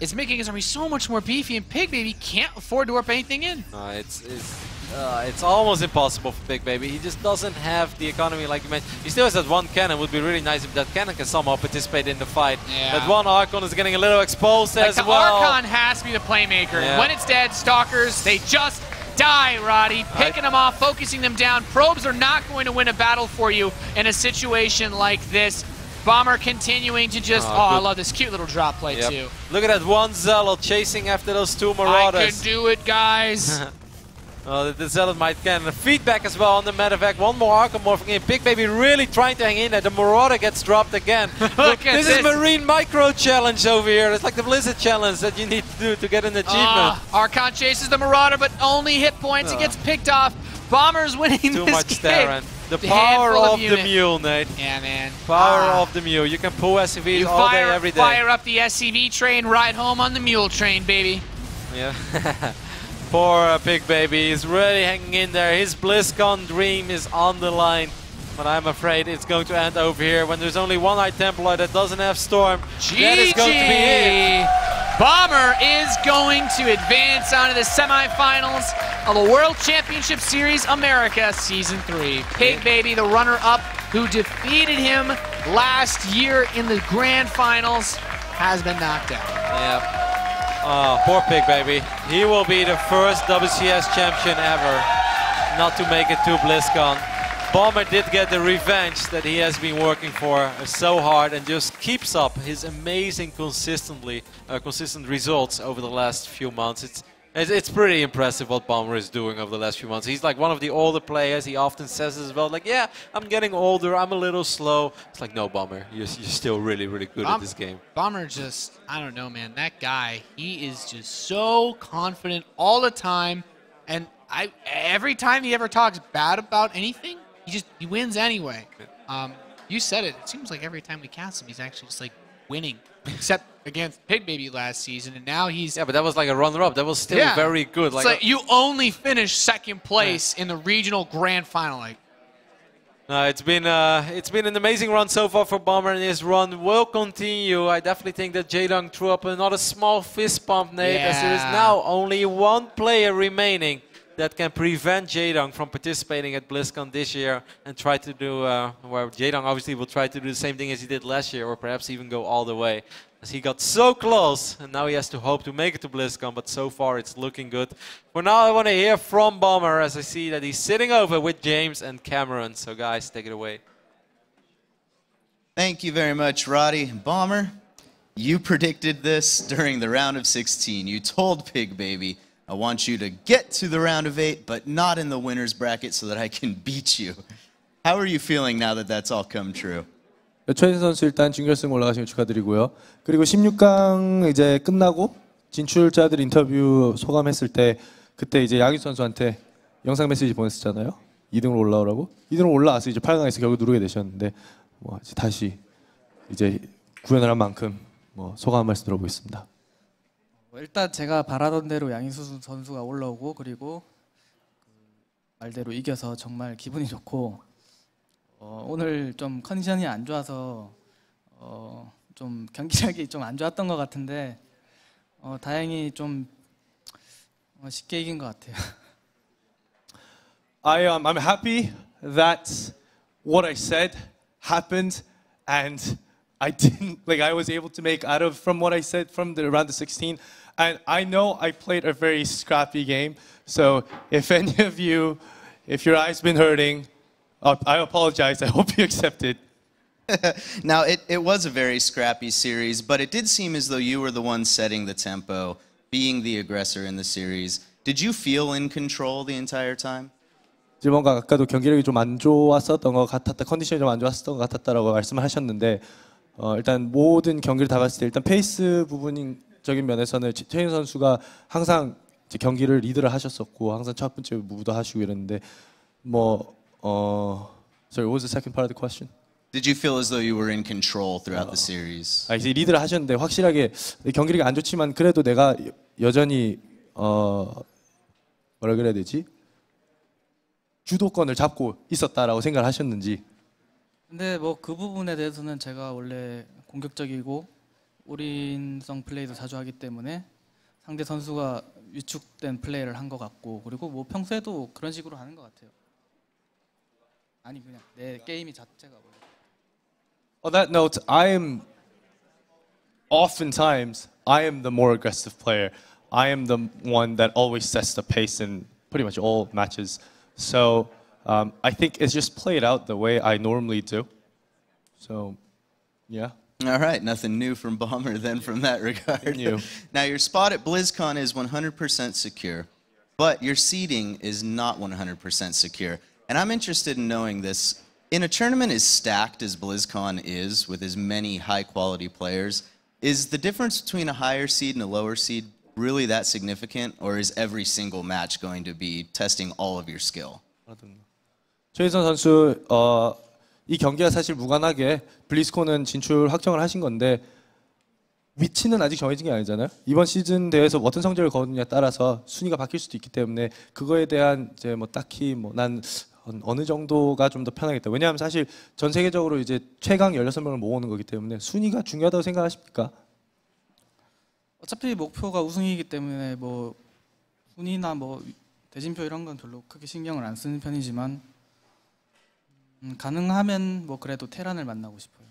It's making his army so much more beefy, and Pig Baby can't afford to warp anything in. It's almost impossible for Pig Baby. He just doesn't have the economy like you mentioned. He still has that one cannon. Would be really nice if that cannon can somehow participate in the fight. Yeah. That one Archon is getting a little exposed Like as the well. Archon has to be the playmaker. Yeah. When it's dead, Stalkers, they just die, Roddy. Picking them off, focusing them down. Probes are not going to win a battle for you in a situation like this. Bomber continuing to just... I love this cute little drop play, too. Look at that one Zealot chasing after those 2 Marauders. I can do it, guys. Well, the Zealot might get the feedback as well on the medevac. One more Archon morphing in. Pig Baby really trying to hang in there. The Marauder gets dropped again. Look at this is Marine Micro Challenge over here. It's like the Blizzard Challenge that you need to do to get an achievement. Archon chases the Marauder, but only hit points. He gets picked off. Bomber's winning Too this much game. Terran. The power handful of the unit. mule, Nate. Yeah, man. Power of the mule. You can pull SCVs all day, every day. Fire up the SCV train, ride home on the mule train, baby. Yeah. Poor Pig Baby. He's really hanging in there. His BlizzCon dream is on the line. But I'm afraid it's going to end over here when there's only one High Templar that doesn't have Storm. That is going to be it. Bomber is going to advance onto the semifinals of the World Championship Series America Season 3. Pig Baby, the runner-up who defeated him last year in the grand finals, has been knocked out. Yeah. Oh, poor Pig Baby. He will be the first WCS champion ever not to make it to BlizzCon. Bomber did get the revenge that he has been working for so hard, and just keeps up his amazing consistent results over the last few months. It's pretty impressive what Bomber is doing over the last few months. He's like one of the older players. He often says as well, like, yeah, I'm getting older, I'm a little slow. It's like, no, Bomber, you're still really, really good at this game. Bomber just, I don't know, man. That guy, he is just so confident all the time. And every time he ever talks bad about anything, he wins anyway. You said it. It seems like every time we cast him, he's actually just like winning. Except against Pig Baby last season, and now he's... Yeah, but that was like a runner-up. That was still very good. It's like you only finished second place in the regional grand final. Like, it's been an amazing run so far for Bomber, and his run will continue. I definitely think that Jaydong threw up another small fist pump, Nate, as there is now only one player remaining that can prevent Jaydong from participating at BlizzCon this year and try to do, well, Jaydong obviously will try to do the same thing as he did last year, or perhaps even go all the way. As he got so close, and now he has to hope to make it to BlizzCon, but so far it's looking good. For now, I want to hear from Bomber, as I see that he's sitting over with James and Cameron. So guys, take it away. Thank you very much, Roddy. Bomber, you predicted this during the round of 16. You told Pig Baby, I want you to get to the round of 8, but not in the winner's bracket so that I can beat you. How are you feeling now that that's all come true? 최혜진 선수 일단 준결승 올라가신 거 축하드리고요. 그리고 16강 이제 끝나고 진출자들 인터뷰 소감했을 때 그때 이제 양희수 선수한테 영상 메시지 보냈었잖아요. 2등으로 올라오라고. 2등으로 올라와서 이제 8강에서 결국 누르게 되셨는데 뭐 이제 다시 이제 구현을 한 만큼 뭐 소감 한 말씀 들어보겠습니다. 일단 제가 바라던 대로 양희수 선수가 올라오고 그리고 말대로 이겨서 정말 기분이 좋고 오늘 좀 컨디션이 안 좋아서 좀 경기력이 좀 안 좋았던 것 같은데 다행히 좀 쉽게 이긴 것 같아요. I'm happy that what I said happened and I didn't I was able to make out of from what I said from the round of 16 and I know I played a very scrappy game. So if any of you, if your eye's been hurting, I apologize. I hope you accept it. Now, it was a very scrappy series, but it did seem as though you were the one setting the tempo, being the aggressor in the series. Did you feel in control the entire time? 뭔가 아까도 경기력이 좀 안 좋았었던 것 같았다, 컨디션이 좀 안 좋았었던 것 같았다라고 말씀을 하셨는데 일단 모든 경기를 다 봤을 때 일단 페이스 부분적인 면에서는 최인 선수가 항상 이제 경기를 리드를 하셨었고 항상 첫 번째 무브도 하시고 이랬는데 Sorry, what was the second part of the question? Did you feel as though you were in control throughout the series? 이제 리드를 하셨는데 확실하게 경기력이 안 좋지만 그래도 내가 여전히 뭐라 그래야 되지? 주도권을 잡고 있었다라고 생각을 하셨는지. 근데 뭐 그 부분에 대해서는 제가 원래 공격적이고 올인성 플레이도 자주 하기 때문에 상대 선수가 위축된 플레이를 한 것 같고 그리고 뭐 평소에도 그런 식으로 하는 것 같아요. 아니 그냥 내 게임이 자체가. On that note, I am the more aggressive player. I am the one that always sets the pace in pretty much all matches. So I think it's just played out the way I normally do. So, yeah. All right, nothing new from Bomber then from that regard. New. Now, your spot at BlizzCon is 100% secure, but your seeding is not 100% secure. And I'm interested in knowing this. In a tournament as stacked as BlizzCon is, with as many high-quality players, is the difference between a higher seed and a lower seed really that significant, or is every single match going to be testing all of your skill? 최희선 선수, 이 경기가 사실 무관하게 블리즈콘은 진출 확정을 하신 건데 위치는 아직 정해진 게 아니잖아요. 이번 시즌 대회에서 어떤 성적을 거두느냐에 따라서 순위가 바뀔 수도 있기 때문에 그거에 대한 이제 뭐 딱히 난 어느 정도가 좀 더 편하겠다. 왜냐하면 사실 전 세계적으로 이제 최강 16명을 모으는 거기 때문에 순위가 중요하다고 생각하십니까? 어차피 목표가 우승이기 때문에 뭐 순위나 뭐 대진표 이런 건 별로 크게 신경을 안 쓰는 편이지만 가능하면 뭐 그래도 테란을 만나고 싶어요.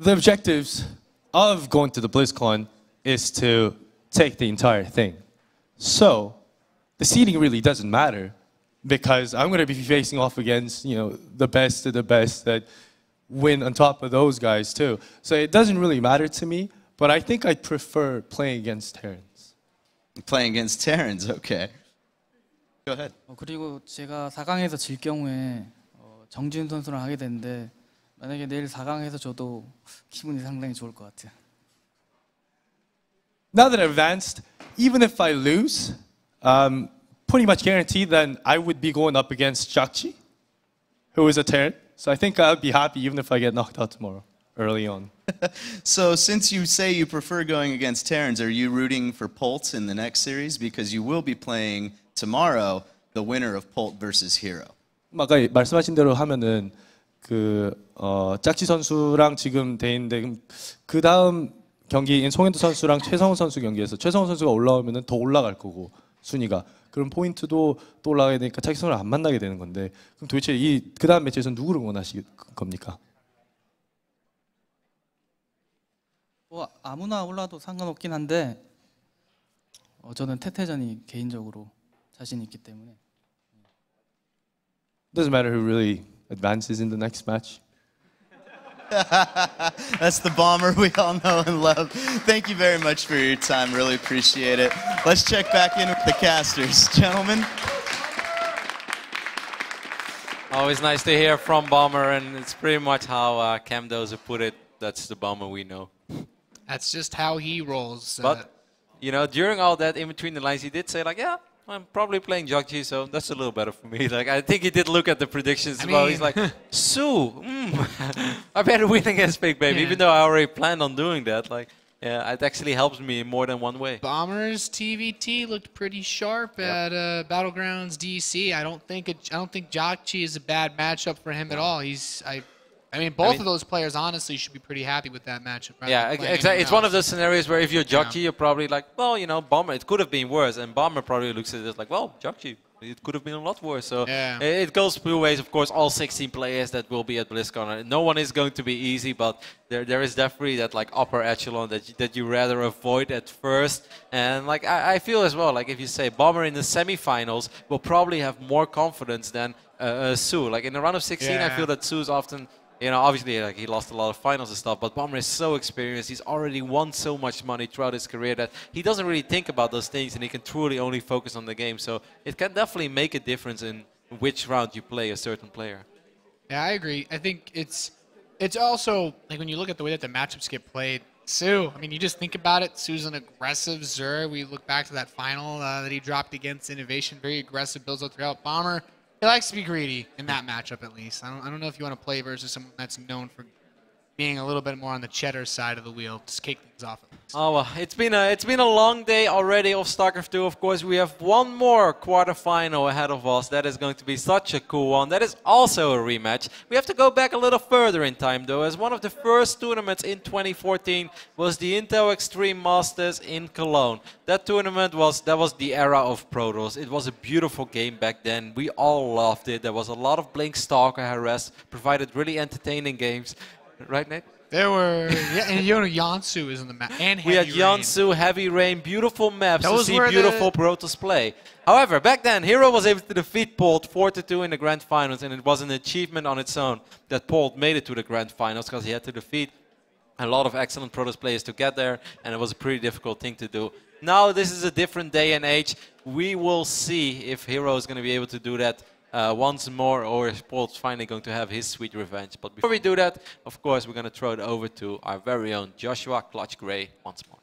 The objectives of going to the BlizzCon is to take the entire thing. So the seeding really doesn't matter. Because I'm going to be facing off against, the best of the best that win on top of those guys too. So it doesn't really matter to me, but I think I prefer playing against Terrans. Playing against Terrans, okay. Go ahead. 그리고 제가 4강에서 질 경우에 정지훈 선수랑 하게 되는데 만약에 내일 4강에서 저도 기분이 상당히 좋을 것 같아요. Now that I've advanced, even if I lose, pretty much guaranteed then I would be going up against Jakchi, who is a Terran. So I think I'll be happy even if I get knocked out tomorrow, early on. So since you say you prefer going against Terrans, are you rooting for Polt in the next series? Because you will be playing tomorrow the winner of Polt versus Hero. 아까 말씀하신 대로 하면은 짝지 선수랑 지금 돼 있는데 그 다음 경기인 송현도 선수랑 최성훈 선수 경기에서 최성훈 선수가 올라오면은 더 올라갈 거고 순위가. 그럼 포인트도 또 올라가야 되니까 자기 선수를 안 만나게 되는 건데 그럼 도대체 그 다음 매치에서 누구를 원하실 겁니까? 뭐 아무나 올라도 상관없긴 한데 저는 태태전이 개인적으로 자신 있기 때문에. Doesn't matter who really advances in the next match. That's the Bomber we all know and love. Thank you very much for your time. Really appreciate it. Let's check back in with the casters. Gentlemen. Always nice to hear from Bomber, and it's pretty much how Cam Dozer put it. That's the Bomber we know. That's just how he rolls. But, you know, during all that, in between the lines, he did say, like, yeah, I'm probably playing Jogji, so that's a little better for me. Like, I think he did look at the predictions as well. He's like, Su, I better win against Big Baby, even though I already planned on doing that. Like, yeah, it actually helps me in more than one way. Bombers TVT looked pretty sharp at Battlegrounds DC. I don't think Jogchi is a bad matchup for him at all. I mean, both of those players honestly should be pretty happy with that matchup. Yeah, exactly. It's one of those scenarios where if you're Jogchi, you're probably like, well, you know, Bomber, it could have been worse. And Bomber probably looks at it like, well, Jogchi, it could have been a lot worse. So it goes two ways. Of course, all 16 players that will be at BlizzCon. No one is going to be easy, but there is definitely that like upper echelon that you rather avoid at first. And like I feel as well, like if you say Bomber in the semifinals will probably have more confidence than Su. Like in the round of 16, I feel that Su's often... You know, obviously, like he lost a lot of finals and stuff, but Bomber is so experienced. He's already won so much money throughout his career that he doesn't really think about those things, and he can truly only focus on the game. So it can definitely make a difference in which round you play a certain player. Yeah, I agree. I think it's also, like, when you look at the way that the matchups get played, Su, I mean, you just think about it. Su's an aggressive Xur. We look back to that final that he dropped against Innovation. Very aggressive, builds up throughout. Bomber, he likes to be greedy in that matchup, at least. I don't know if you want to play versus someone that's known for being a little bit more on the cheddar side of the wheel. Just kick things off. Oh, well, it's been a long day already of StarCraft 2. Of course, we have one more quarterfinal ahead of us. That is going to be such a cool one. That is also a rematch. We have to go back a little further in time, though, as one of the first tournaments in 2014 was the Intel Extreme Masters in Cologne. That tournament was the era of Protoss. It was a beautiful game back then. We all loved it. There was a lot of Blink Stalker harass, provided really entertaining games. Right, Nate? There were, and Yansu is in the map. And we had Yansu, Heavy Rain, beautiful maps to see beautiful Protoss play. However, back then, Hero was able to defeat Polt 4-2 in the Grand Finals, and it was an achievement on its own that Polt made it to the Grand Finals because he had to defeat a lot of excellent Protoss players to get there, and it was a pretty difficult thing to do. Now, this is a different day and age. We will see if Hero is going to be able to do that once more, or is Polt's finally going to have his sweet revenge. But before we do that, of course, we're going to throw it over to our very own Joshua Clutch Gray once more.